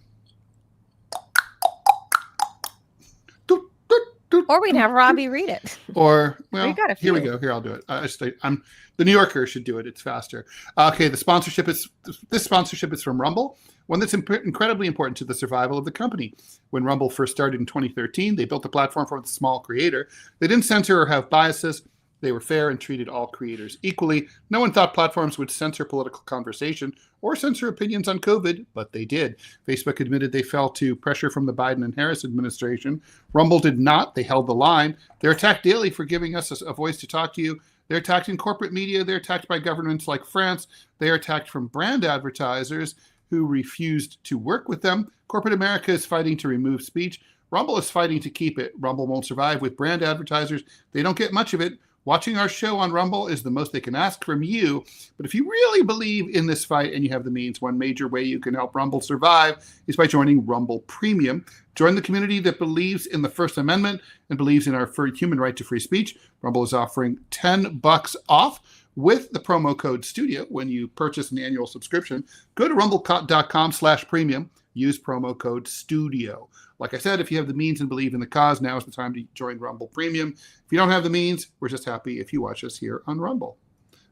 Or we can have Robbie read it. Or, well, here we go. Here, I'll do it. The New Yorker should do it. It's faster. Okay. This sponsorship is from Rumble, one that's incredibly important to the survival of the company. When Rumble first started in 2013, they built a platform for the small creator. They didn't censor or have biases. They were fair and treated all creators equally. No one thought platforms would censor political conversation or censor opinions on COVID, but they did. Facebook admitted they fell to pressure from the Biden and Harris administration. Rumble did not. They held the line. They're attacked daily for giving us a voice to talk to you. They're attacked in corporate media. They're attacked by governments like France. They are attacked from brand advertisers who refused to work with them. Corporate America is fighting to remove speech. Rumble is fighting to keep it. Rumble won't survive with brand advertisers. They don't get much of it. Watching our show on Rumble is the most they can ask from you. But if you really believe in this fight and you have the means, one major way you can help Rumble survive is by joining Rumble Premium. Join the community that believes in the First Amendment and believes in our human right to free speech. Rumble is offering $10 off with the promo code STUDIO when you purchase an annual subscription. Go to rumble.com/premium. Use promo code STUDIO. Like I said, if you have the means and believe in the cause, now is the time to join Rumble Premium. If you don't have the means, we're just happy if you watch us here on Rumble.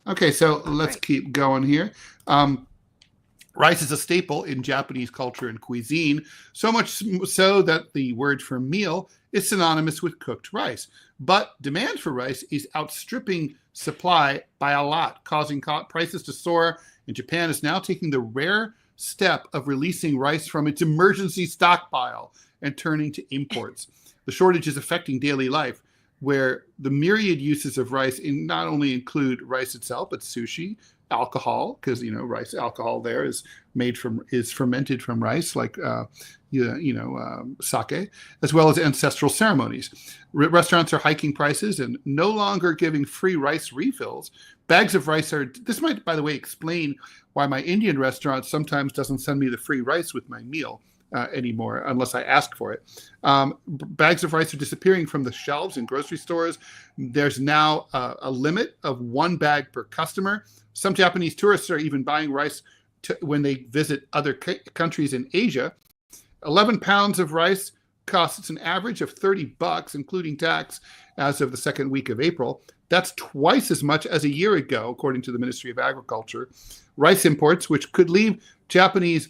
Okay, so let's keep going here. Rice is a staple in Japanese culture and cuisine, so much so that the word for meal is synonymous with cooked rice. But demand for rice is outstripping supply by a lot, causing prices to soar, and Japan is now taking the rare step of releasing rice from its emergency stockpile and turning to imports. The shortage is affecting daily life, where the myriad uses of rice not only include rice itself, but sushi, alcohol, because rice alcohol there is fermented from rice, like sake, as well as ancestral ceremonies. Restaurants are hiking prices and no longer giving free rice refills. Bags of rice this might, by the way, explain why my Indian restaurant sometimes doesn't send me the free rice with my meal anymore, unless I ask for it. Bags of rice are disappearing from the shelves in grocery stores. There's now a limit of one bag per customer. Some Japanese tourists are even buying rice when they visit other countries in Asia. 11 pounds of rice costs an average of $30, including tax, as of the second week of April. That's twice as much as a year ago, according to the Ministry of Agriculture. Rice imports, which could leave Japanese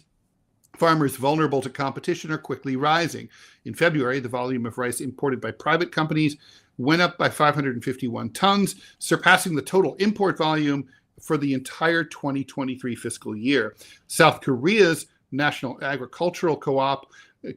farmers vulnerable to competition, are quickly rising. In February, the volume of rice imported by private companies went up by 551 tons, surpassing the total import volume for the entire 2023 fiscal year. South Korea's National Agricultural Co-op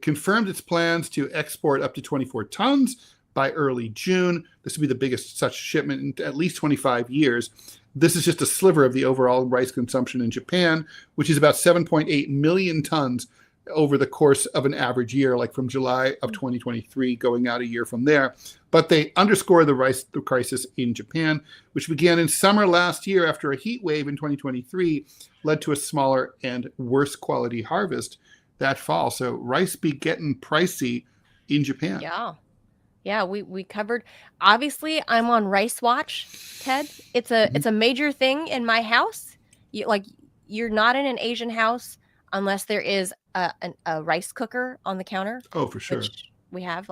confirmed its plans to export up to 24 tons by early June. This will be the biggest such shipment in at least 25 years. This is just a sliver of the overall rice consumption in Japan, which is about 7.8 million tons over the course of an average year, like from July of 2023 going out a year from there. But they underscore the rice crisis in Japan, which began in summer last year after a heat wave in 2023 led to a smaller and worse quality harvest that fall. So rice be getting pricey in Japan. Yeah, we covered. Obviously, I'm on Rice Watch, Ted. It's a major thing in my house. You're not in an Asian house unless there is a rice cooker on the counter. Oh, for sure. Which we have.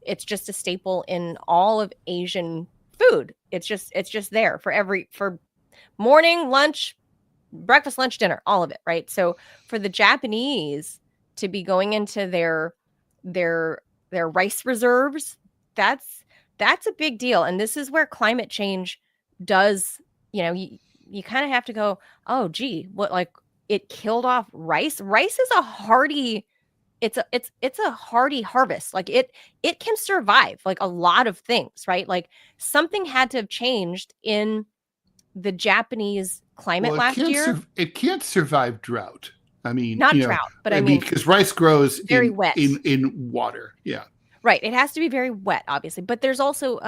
It's just a staple in all of Asian food. It's just there for morning, lunch, breakfast, lunch, dinner, all of it, right? So for the Japanese to be going into their rice reserves, that's a big deal. And this is where climate change does, you kind of have to go, oh gee, what, like, it killed off rice. Rice is a hardy, it's a hardy harvest. Like it can survive like a lot of things, right? Like something had to have changed in the Japanese climate last year. It can't survive drought. I mean, not drought, but I mean, because rice grows very wet in water. Yeah. Right. It has to be very wet, obviously. But there's also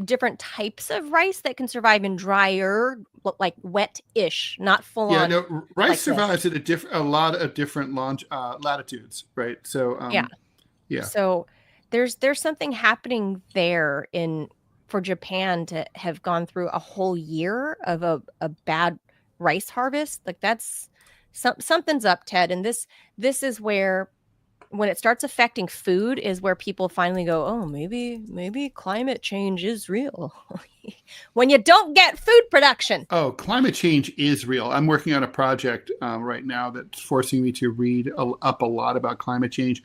different types of rice that can survive in drier, like wet-ish, not full on. Yeah, no, rice survives at a lot of different latitudes, right? So yeah. So there's something happening there for Japan to have gone through a whole year of a bad rice harvest. Like that's something's up, Ted. And this is where, when it starts affecting food, is where people finally go, oh, maybe climate change is real. When you don't get food production. Oh, climate change is real. I'm working on a project right now that's forcing me to read up a lot about climate change.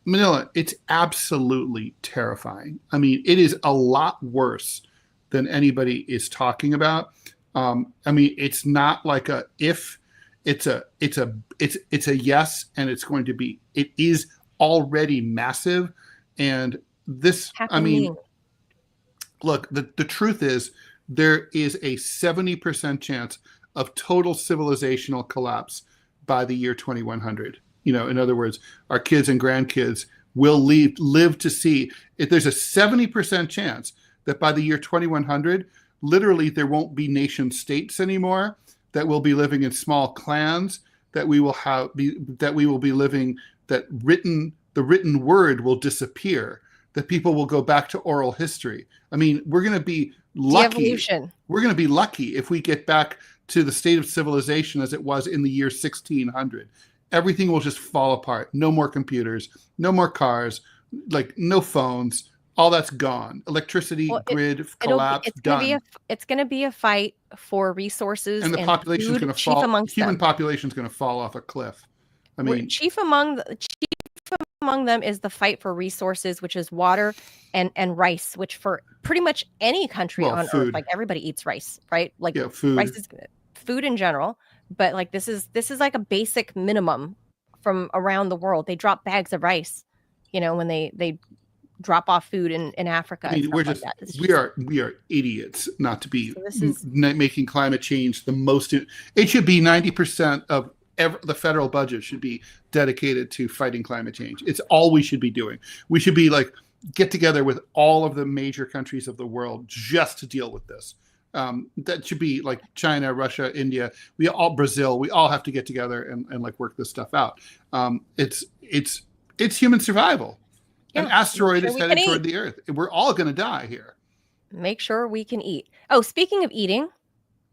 Manila, it's absolutely terrifying. I mean, it is a lot worse than anybody is talking about. I mean, it's not like a if. It's a yes, and it's going to be. It is already massive, and this. I mean, look. The truth is, there is a 70% chance of total civilizational collapse by the year 2100. In other words, our kids and grandkids will live to see. If there's a 70% chance that by the year 2100, literally there won't be nation states anymore. That we'll be living in small clans, that we will be living, that the written word will disappear, that people will go back to oral history. I mean, we're going to be lucky. De-evolution. We're going to be lucky if we get back to the state of civilization as it was in the year 1600. Everything will just fall apart. No more computers, no more cars, like no phones. All that's gone. Electricity, grid, collapse, done. It's going to be a fight for resources, and the population's going to fall. Human population's going to fall off a cliff. I mean, chief among them is the fight for resources, which is water and rice, which for pretty much any country on earth, like everybody eats rice, right? Like food. Rice is food in general, but like this is like a basic minimum from around the world. They drop bags of rice, when they drop off food in Africa. I mean, we are idiots not to be making climate change the most. It should be 90% of the federal budget should be dedicated to fighting climate change. It's all we should be doing. We should be like get together with all of the major countries of the world just to deal with this. That should be like China, Russia, India, Brazil. We all have to get together and like work this stuff out. It's human survival. Yeah, an asteroid is headed toward the Earth. We're all going to die here. Make sure we can eat. Oh, speaking of eating,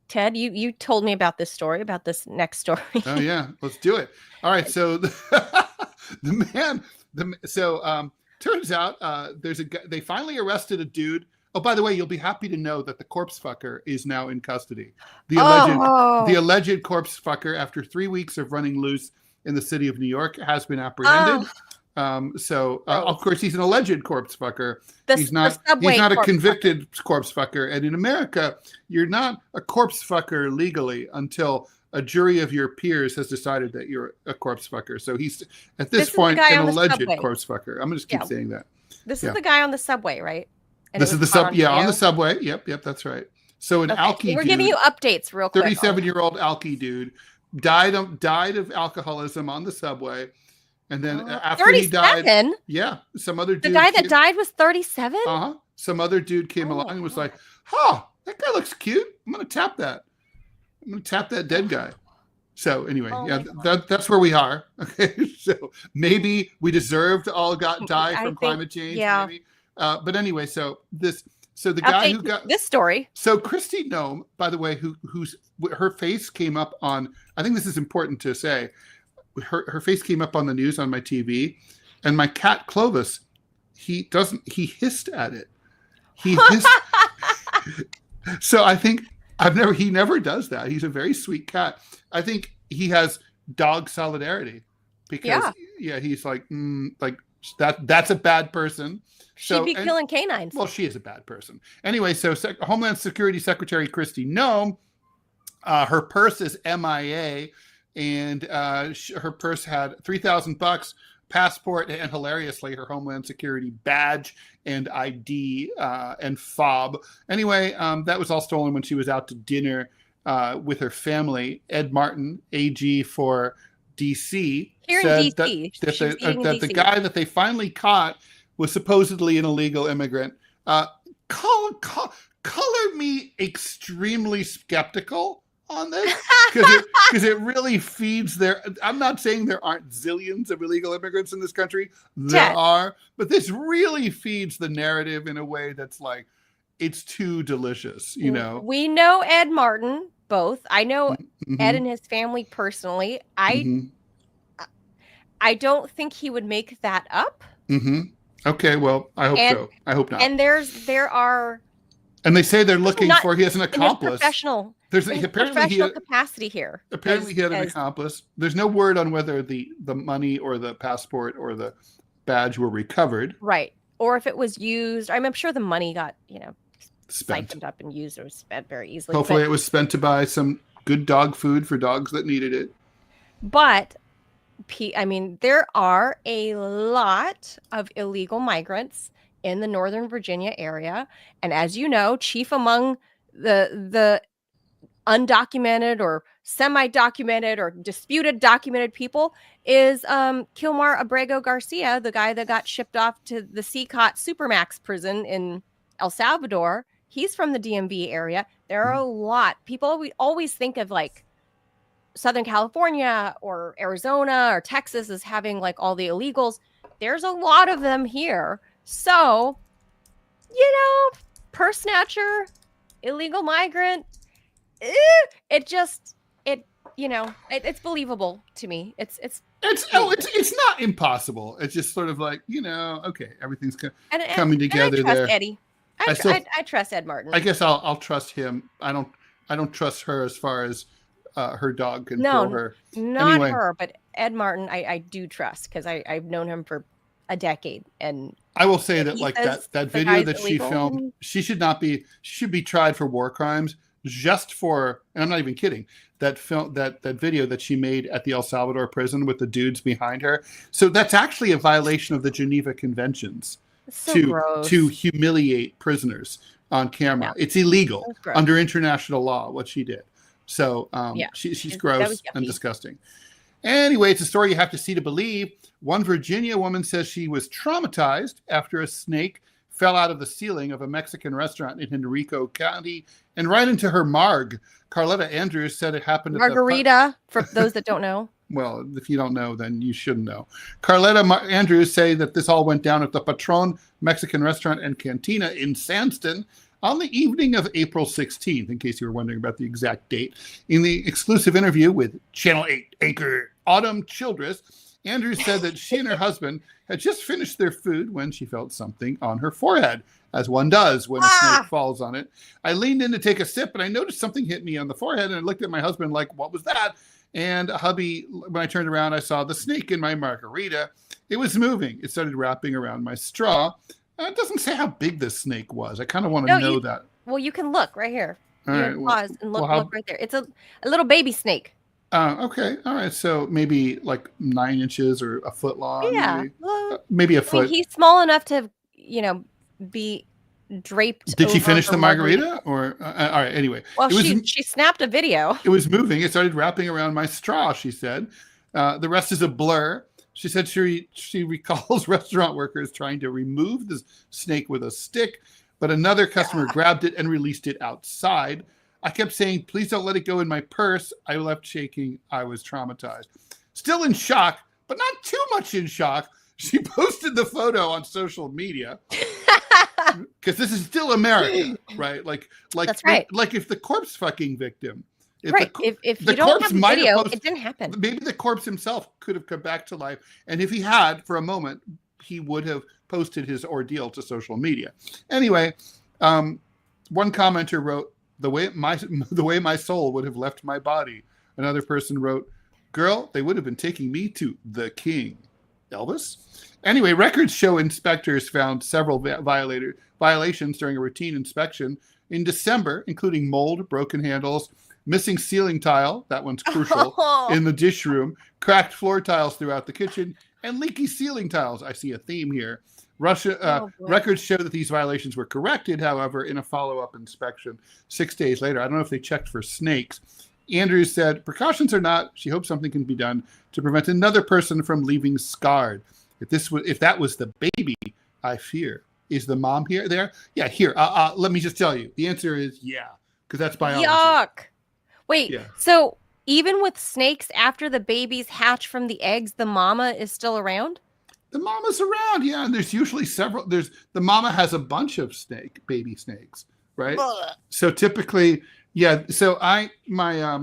Ted, you told me about this story, about this next story. Oh yeah, let's do it. All right, so turns out there's a guy. They finally arrested a dude. Oh, by the way, you'll be happy to know that the corpse fucker is now in custody. The alleged corpse fucker, after 3 weeks of running loose in the city of New York, has been apprehended. Of course, he's an alleged corpse fucker. He's not a convicted corpse fucker. And in America, you're not a corpse fucker legally until a jury of your peers has decided that you're a corpse fucker. So he's, at this point, an alleged corpse fucker. I'm going to just keep saying that. This is the guy on the subway, right? And this is the on the subway. Yep, that's right. So an Okay, alky we're dude, giving you updates real quick. 37-year-old alky dude, died of alcoholism on the subway, and then after he died, 37? some other dude. The guy that died was 37? Some other dude came along and was like, "Huh, that guy looks cute. I'm gonna tap that. I'm gonna tap that dead guy." So anyway, that's where we are. Okay, so maybe we deserved to all die from climate change. Yeah. Maybe. But anyway, so the guy who got this story. So Christy Nome, by the way, who's her face came up on. I think this is important to say. Her face came up on the news on my TV, and my cat Clovis, he hissed at it. He hissed. So I think he never does that. He's a very sweet cat. I think he has dog solidarity because he's like that's a bad person. She'd be killing canines. Well, she is a bad person. Anyway, so Homeland Security Secretary Christy Nome, her purse is MIA, and her purse had $3,000, passport, and hilariously her Homeland Security badge and ID and fob. Anyway, that was all stolen when she was out to dinner with her family. Ed Martin, AG for DC, said that the guy that they finally caught was supposedly an illegal immigrant. Color me extremely skeptical on this because it really feeds their. I'm not saying there aren't zillions of illegal immigrants in this country. There are, but this really feeds the narrative in a way that's like it's too delicious. You know, we know Ed Martin both. I know Ed and his family personally. I don't think he would make that up. Okay, well, I hope so. I hope not. And there are. And they say they're looking for. He has an accomplice. There's professional capacity here. Apparently, he had an accomplice. There's no word on whether the money or the passport or the badge were recovered. Right, or if it was used. I'm sure the money got spent, siphoned up and used or spent very easily. Hopefully, it was spent to buy some good dog food for dogs that needed it. But. There are a lot of illegal migrants in the Northern Virginia area. And as you know, chief among the undocumented or semi-documented or disputed documented people is Kilmar Abrego Garcia, the guy that got shipped off to the CCOT Supermax prison in El Salvador. He's from the DMV area. There are a lot. People always think of like Southern California or Arizona or Texas as having like all the illegals. There's a lot of them here. So, purse snatcher, illegal migrant, it's believable to me. It's not impossible. It's just sort of like, okay, everything's coming together I trust there. Eddie. I trust Ed Martin. I guess I'll trust him. I don't trust her as far as her dog can throw her. Not her, but Ed Martin, I do trust because I've known him for a decade. And I will say that like that video that she filmed, she should be tried for war crimes just for, and I'm not even kidding, that video that she made at the El Salvador prison with the dudes behind her. So that's actually a violation of the Geneva Conventions to humiliate prisoners on camera. Yeah. It's illegal under international law, what she did. So she's gross and disgusting. Anyway, it's a story you have to see to believe. One Virginia woman says she was traumatized after a snake fell out of the ceiling of a Mexican restaurant in Henrico County and right into her marg. Carletta Andrews said it happened at Margarita, for those that don't know. Well, if you don't know, then you shouldn't know. Carletta Andrews say that this all went down at the Patron Mexican Restaurant and Cantina in Sandston on the evening of April 16th, in case you were wondering about the exact date. In the exclusive interview with Channel 8 anchor Autumn Childress, Andrews said that she and her husband had just finished their food when she felt something on her forehead, as one does when a snake falls on it. I leaned in to take a sip, and I noticed something hit me on the forehead, and I looked at my husband like, what was that? And hubby, when I turned around, I saw the snake in my margarita. It was moving. It started wrapping around my straw. It doesn't say how big this snake was. I kind of want to know that. Well, you can look right here. All right, pause and look right there. It's a little baby snake. Okay. All right. So maybe like 9 inches or a foot long. Yeah. Maybe a foot. He's small enough to, be draped. Did she over finish her the margarita? Or all right, anyway. Well, It was, she snapped a video. it was moving. It started wrapping around my straw, she said. The rest is a blur. She said she recalls restaurant workers trying to remove the snake with a stick, but another customer grabbed it and released it outside. I kept saying, please don't let it go in my purse. I left shaking. I was traumatized. Still in shock, but not too much in shock. She posted the photo on social media because this is still America, right? That's right. Like if the corpse fucking victim, if the you don't corpse have the might have video, posted- it didn't happen. maybe the corpse himself could have come back to life, and if he had for a moment, he would have posted his ordeal to social media. Anyway, one commenter wrote, the way my soul would have left my body. Another person wrote, girl, they would have been taking me to the king. Elvis? Anyway, records show inspectors found several violations during a routine inspection in December, including mold, broken handles, missing ceiling tile, that one's crucial, in the dish room, cracked floor tiles throughout the kitchen, and leaky ceiling tiles. I see a theme here. Records show that these violations were corrected, however, in a follow-up inspection 6 days later. I don't know if they checked for snakes. Andrews said, precautions or not, she hopes something can be done to prevent another person from leaving scarred. If that was the baby, I fear. Is the mom there? Yeah, here. Let me just tell you. The answer is yeah, because that's biology. Yuck. Wait, Yeah. So even with snakes, after the babies hatch from the eggs, the mama is still around? The mama's around, yeah, and there's usually several. The mama has a bunch of baby snakes, right? Ugh. So typically, yeah. So my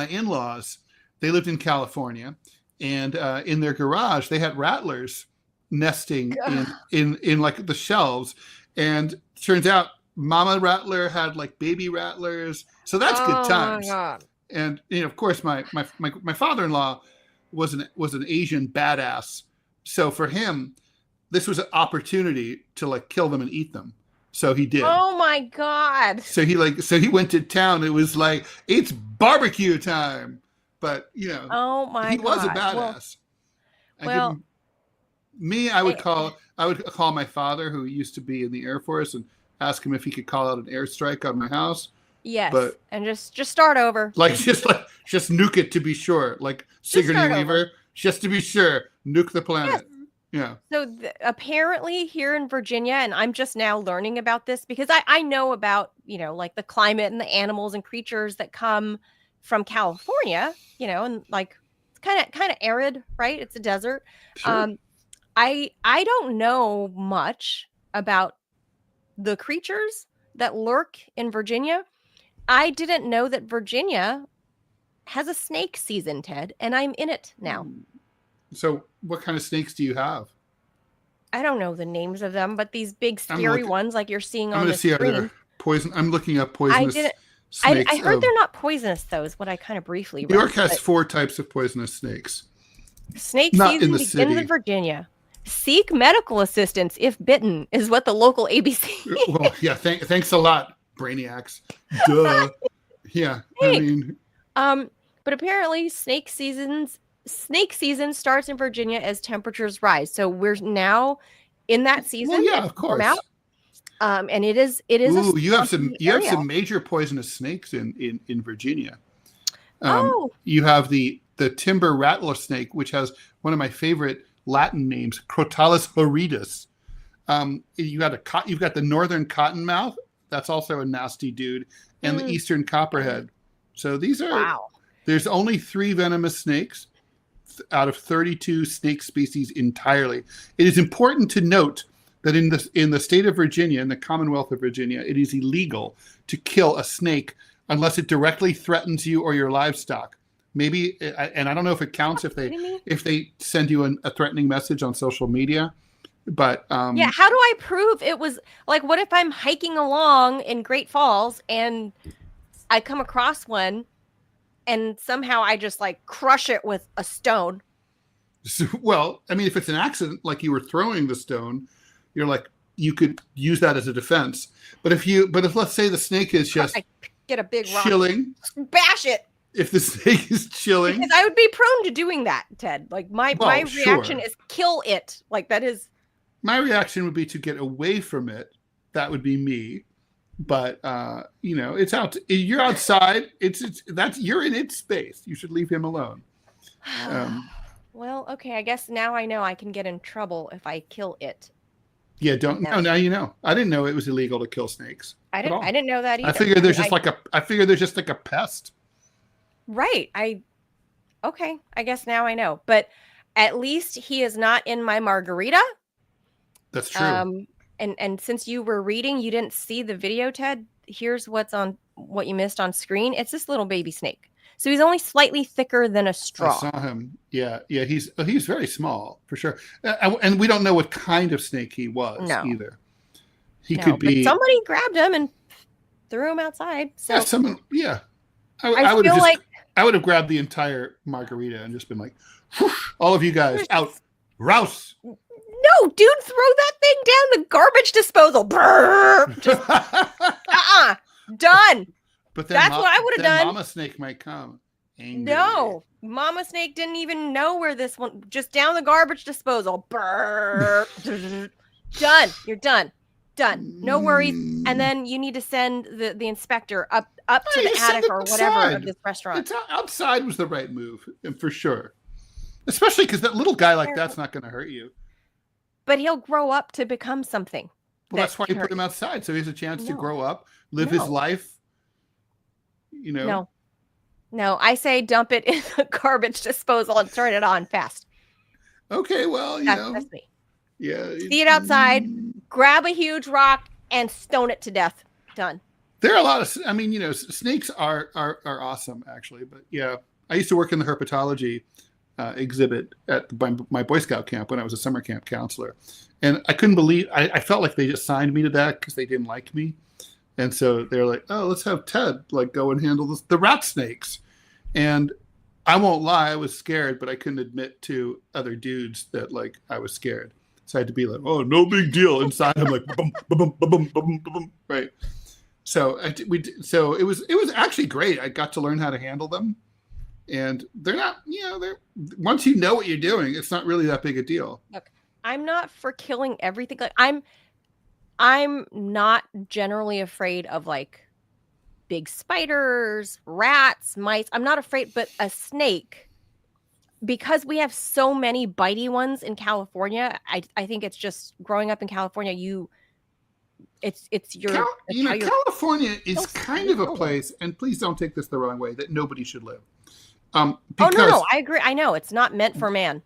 in-laws, they lived in California, and in their garage they had rattlers nesting in like the shelves, and turns out mama rattler had like baby rattlers, so that's good times. My God. And of course, my father-in-law was an Asian badass. So for him, this was an opportunity to like kill them and eat them. So he did. Oh my God. So he went to town. It was like, it's barbecue time. But Oh my he God. was a badass. I would call my father, who used to be in the Air Force, and ask him if he could call out an airstrike on my house. Yes. But and just start over. Just nuke it to be sure. Like Sigourney Weaver, just to be sure. Nuke the planet. Yes. Yeah. So apparently here in Virginia, and I'm just now learning about this because I know about, like the climate and the animals and creatures that come from California, and like it's kind of arid, right? It's a desert. Sure. I don't know much about the creatures that lurk in Virginia. I didn't know that Virginia has a snake season, Ted, and I'm in it now. So what kind of snakes do you have? I don't know the names of them, but these big scary ones like you're seeing on the see screen. are there poison. I'm looking up poisonous snakes. I heard they're not poisonous, though, is what I kind of briefly read. New York has 4 types of poisonous snakes. Snake Not season in the begins city. in Virginia. Seek medical assistance if bitten, is what the local ABC. Well, yeah. Thanks a lot, brainiacs. Duh. Yeah. Hey. But apparently snake season starts in Virginia as temperatures rise. So we're now in that season. Well, yeah, of course. And it is. Ooh, you have some major poisonous snakes in Virginia. You have the timber rattler snake, which has one of my favorite Latin names, Crotalus horridus. You've got the northern cottonmouth. That's also a nasty dude, and the eastern copperhead. So these are. Wow. There's only 3 venomous snakes out of 32 snake species entirely. It is important to note that in the state of Virginia, in the Commonwealth of Virginia, it is illegal to kill a snake unless it directly threatens you or your livestock. Maybe, and I don't know if it counts if they send you a threatening message on social media, but yeah. How do I prove it was like? What if I'm hiking along in Great Falls and I come across one? And somehow I just like crush it with a stone. Well, I mean, if it's an accident, like you were throwing the stone, you're like, you could use that as a defense. But if let's say the snake is just get a big rock, chilling, bash it. If the snake is chilling, because I would be prone to doing that, Ted. Like my reaction is kill it. Like that is. My reaction would be to get away from it that would be me. But you know, it's out. You're outside. You're in its space. You should leave him alone. Well, okay. I guess now I know I can get in trouble if I kill it. Yeah, don't. No, now you know. I didn't know it was illegal to kill snakes. I didn't know that either. I figured there's just like a pest. Right. Okay. I guess now I know. But at least he is not in my margarita. That's true. And since you were reading, you didn't see the video, Ted. Here's what you missed on screen. It's this little baby snake. So he's only slightly thicker than a straw. I saw him. Yeah. He's very small for sure, and we don't know what kind of snake he was either. He could be. But somebody grabbed him and threw him outside. So yeah, someone. Yeah, I would have grabbed the entire margarita and just been like, all of you guys out, rouse. No, dude, throw that thing down the garbage disposal. Done. But then that's what I would have done. Mama Snake might come. Angry. No, Mama Snake didn't even know where this one. Just down the garbage disposal. Done. You're done. No worries. And then you need to send the inspector up to the attic or whatever of this restaurant. Outside was the right move, for sure. Especially because that little guy like that's not going to hurt you. But he'll grow up to become something. Well, that's why you put him outside, so he has a chance to grow up, live his life. You know. No, I say dump it in the garbage disposal and turn it on fast. Okay, well, that's me. Yeah. See it outside, grab a huge rock and stone it to death. Done. There are a lot of, snakes are awesome actually, but yeah, I used to work in the herpetology exhibit at my Boy Scout camp when I was a summer camp counselor, and I couldn't believe I felt like they just signed me to that because they didn't like me, and so they're like, oh, let's have Ted go and handle the rat snakes, and I won't lie, I was scared, but I couldn't admit to other dudes that I was scared, so I had to be like, oh, no big deal. Inside I'm like, boom, boom, boom, boom, boom, right. So so it was actually great. I got to learn how to handle them. And they're not, they're once you know what you're doing, it's not really that big a deal. Look, I'm not for killing everything. I'm not generally afraid of big spiders, rats, mice. I'm not afraid, but a snake, because we have so many bitey ones in California, I think it's just growing up in California, California is kind of a place, and please don't take this the wrong way, that nobody should live. Oh no, I agree. I know it's not meant for man.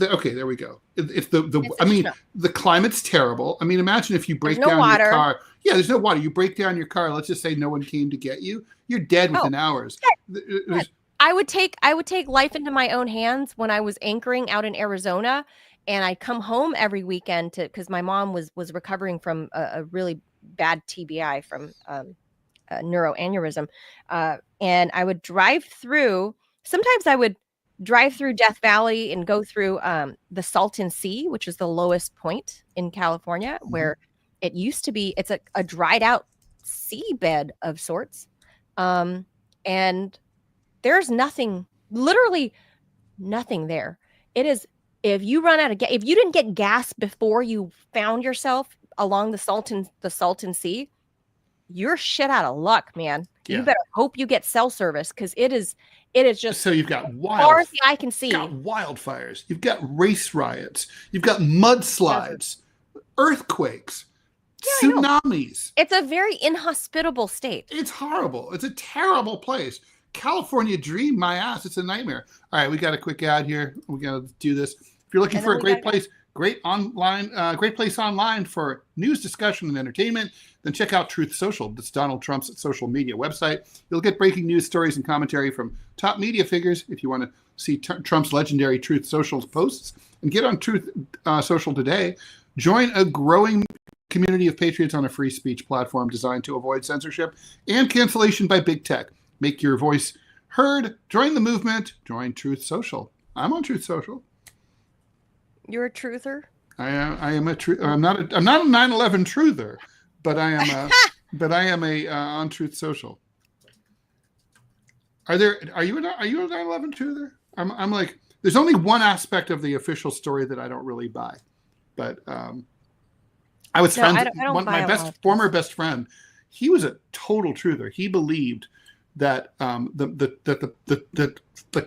Okay, there we go. It's the climate's terrible. I mean, imagine if you break down your car. Yeah, there's no water. You break down your car. Let's just say no one came to get you. You're dead within hours. Yes. I would take life into my own hands when I was anchoring out in Arizona, and I'd come home every weekend because my mom was recovering from a really bad TBI from neuroaneurysm, and I would drive through. Sometimes I would drive through Death Valley and go through the Salton Sea, which is the lowest point in California, where it used to be. It's a dried out seabed of sorts. And there's literally nothing there. It is, if you run out of gas, if you didn't get gas before you found yourself along the Salton Sea, you're shit out of luck, man. Yeah. You better hope you get cell service, because it is just, so you've got far as the eye can see. You've got wildfires, you've got race riots, you've got mudslides, earthquakes, tsunamis. It's a very inhospitable state. It's horrible. It's a terrible place. California dream my ass. It's a nightmare. All right, we got a quick ad here. We got to do this. If you're looking for a great place online for news, discussion, and entertainment, then check out Truth Social. That's Donald Trump's social media website. You'll get breaking news stories and commentary from top media figures. If you want to see Trump's legendary Truth Social posts and get on Truth Social today, join a growing community of patriots on a free speech platform designed to avoid censorship and cancellation by big tech. Make your voice heard. Join the movement. Join Truth Social. I'm on Truth Social. You're a truther? I am a truth. I'm not a 9/11 truther, but I am a on Truth Social. Are you a 9/11 truther? I'm like, there's only one aspect of the official story that I don't really buy, but I was No, friends. I don't One, buy my a lot of former best friend, he was a total truther. He believed that the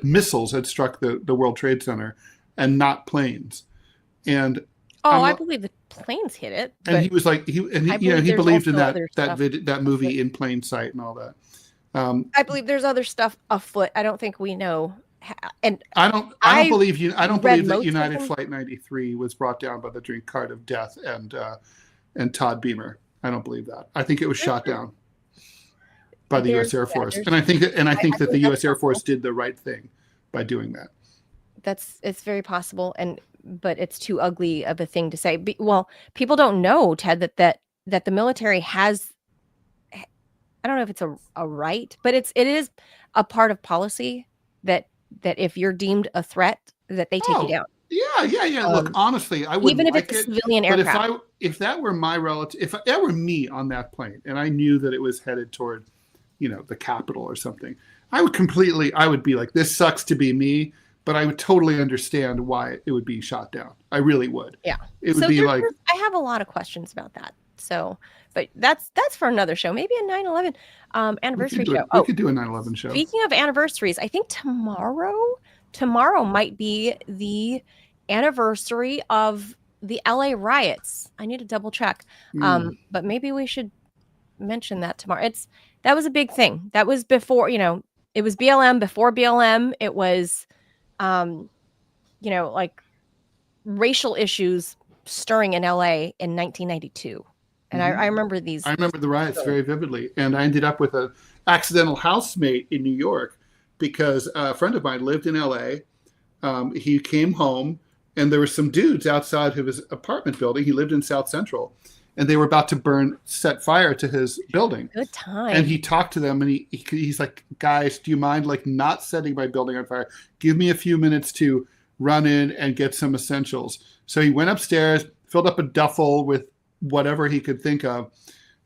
missiles had struck the World Trade Center and not planes. And I believe the planes hit it. and he was like he believed in that movie In Plain Sight and all that. I believe there's other stuff afoot. I don't think we know. And I don't believe that United Flight 93 was brought down by the drink cart of death and Todd Beamer. I don't believe that. I think it was shot down by the U.S. Air Force, and I think that the U.S. Air Force did the right thing by doing that. It's very possible, but it's too ugly of a thing to say. Well, people don't know, Ted, that the military has. I don't know if it's a right, but it is a part of policy that if you're deemed a threat, that they take you down. Yeah. Look, honestly, I wouldn't even if like it's a it, civilian aircraft. But if that were my relative, if that were me on that plane, and I knew that it was headed toward, the Capitol or something, I would be like, this sucks to be me, but I would totally understand why it would be shot down. I really would. Yeah. It would be like, I have a lot of questions about that. So, but that's for another show, maybe a 9/11 anniversary show. We could do a 9/11 show. Speaking of anniversaries, I think tomorrow might be the anniversary of the LA riots. I need to double check. But maybe we should mention that tomorrow. That was a big thing. That was before, it was BLM. Before BLM, it was like racial issues stirring in LA in 1992. And I remember these. I remember the riots very vividly. And I ended up with an accidental housemate in New York because a friend of mine lived in LA. He came home and there were some dudes outside of his apartment building. He lived in South Central and they were about to set fire to his building. Good time. And he talked to them and he's like, guys, do you mind not setting my building on fire? Give me a few minutes to run in and get some essentials. So he went upstairs, filled up a duffel with whatever he could think of,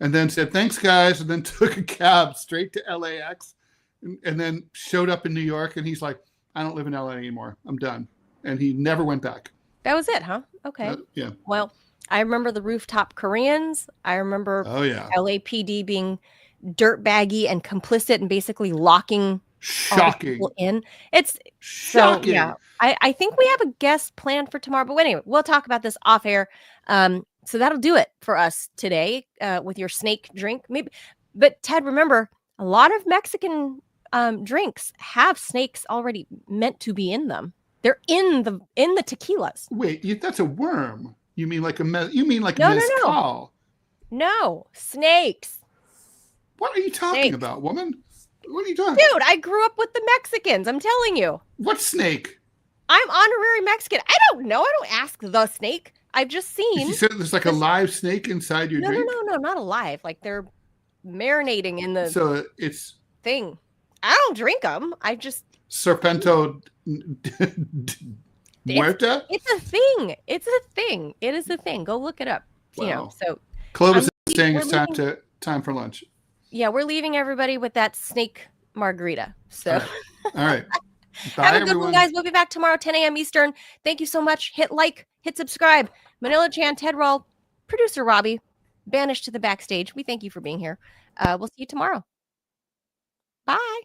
and then said, thanks, guys, and then took a cab straight to LAX and then showed up in New York. And he's like, I don't live in LA anymore. I'm done. And he never went back. That was it, huh? Okay. Yeah. Well, I remember the rooftop Koreans. I remember LAPD being dirtbaggy and complicit and basically locking people in. It's shocking. So, yeah. I think we have a guest planned for tomorrow, but anyway, we'll talk about this off air. So that'll do it for us today with your snake drink. Maybe, but Ted, remember, a lot of Mexican drinks have snakes already meant to be in them. They're in the tequilas. Wait, that's a worm. You mean like mezcal? No, snakes. What are you talking about, woman? What are you talking? Dude, I grew up with the Mexicans. I'm telling you. What snake? I'm honorary Mexican. I don't know. I don't ask the snake. I've just seen. You said there's like a live snake inside your drink? No, not alive. Like they're marinating in the it's thing. I don't drink them. I just Serpento Muerta? It's a thing. It is a thing. Go look it up. Wow. So Clovis is saying it's time for lunch. Yeah, we're leaving everybody with that snake margarita. So all right. Bye, have a good everyone. one, guys. We'll be back tomorrow, 10 a.m. Eastern. Thank you so much. Hit like, hit subscribe. Manila Chan, Ted Rall, producer Robbie, banished to the backstage. We thank you for being here. We'll see you tomorrow. Bye.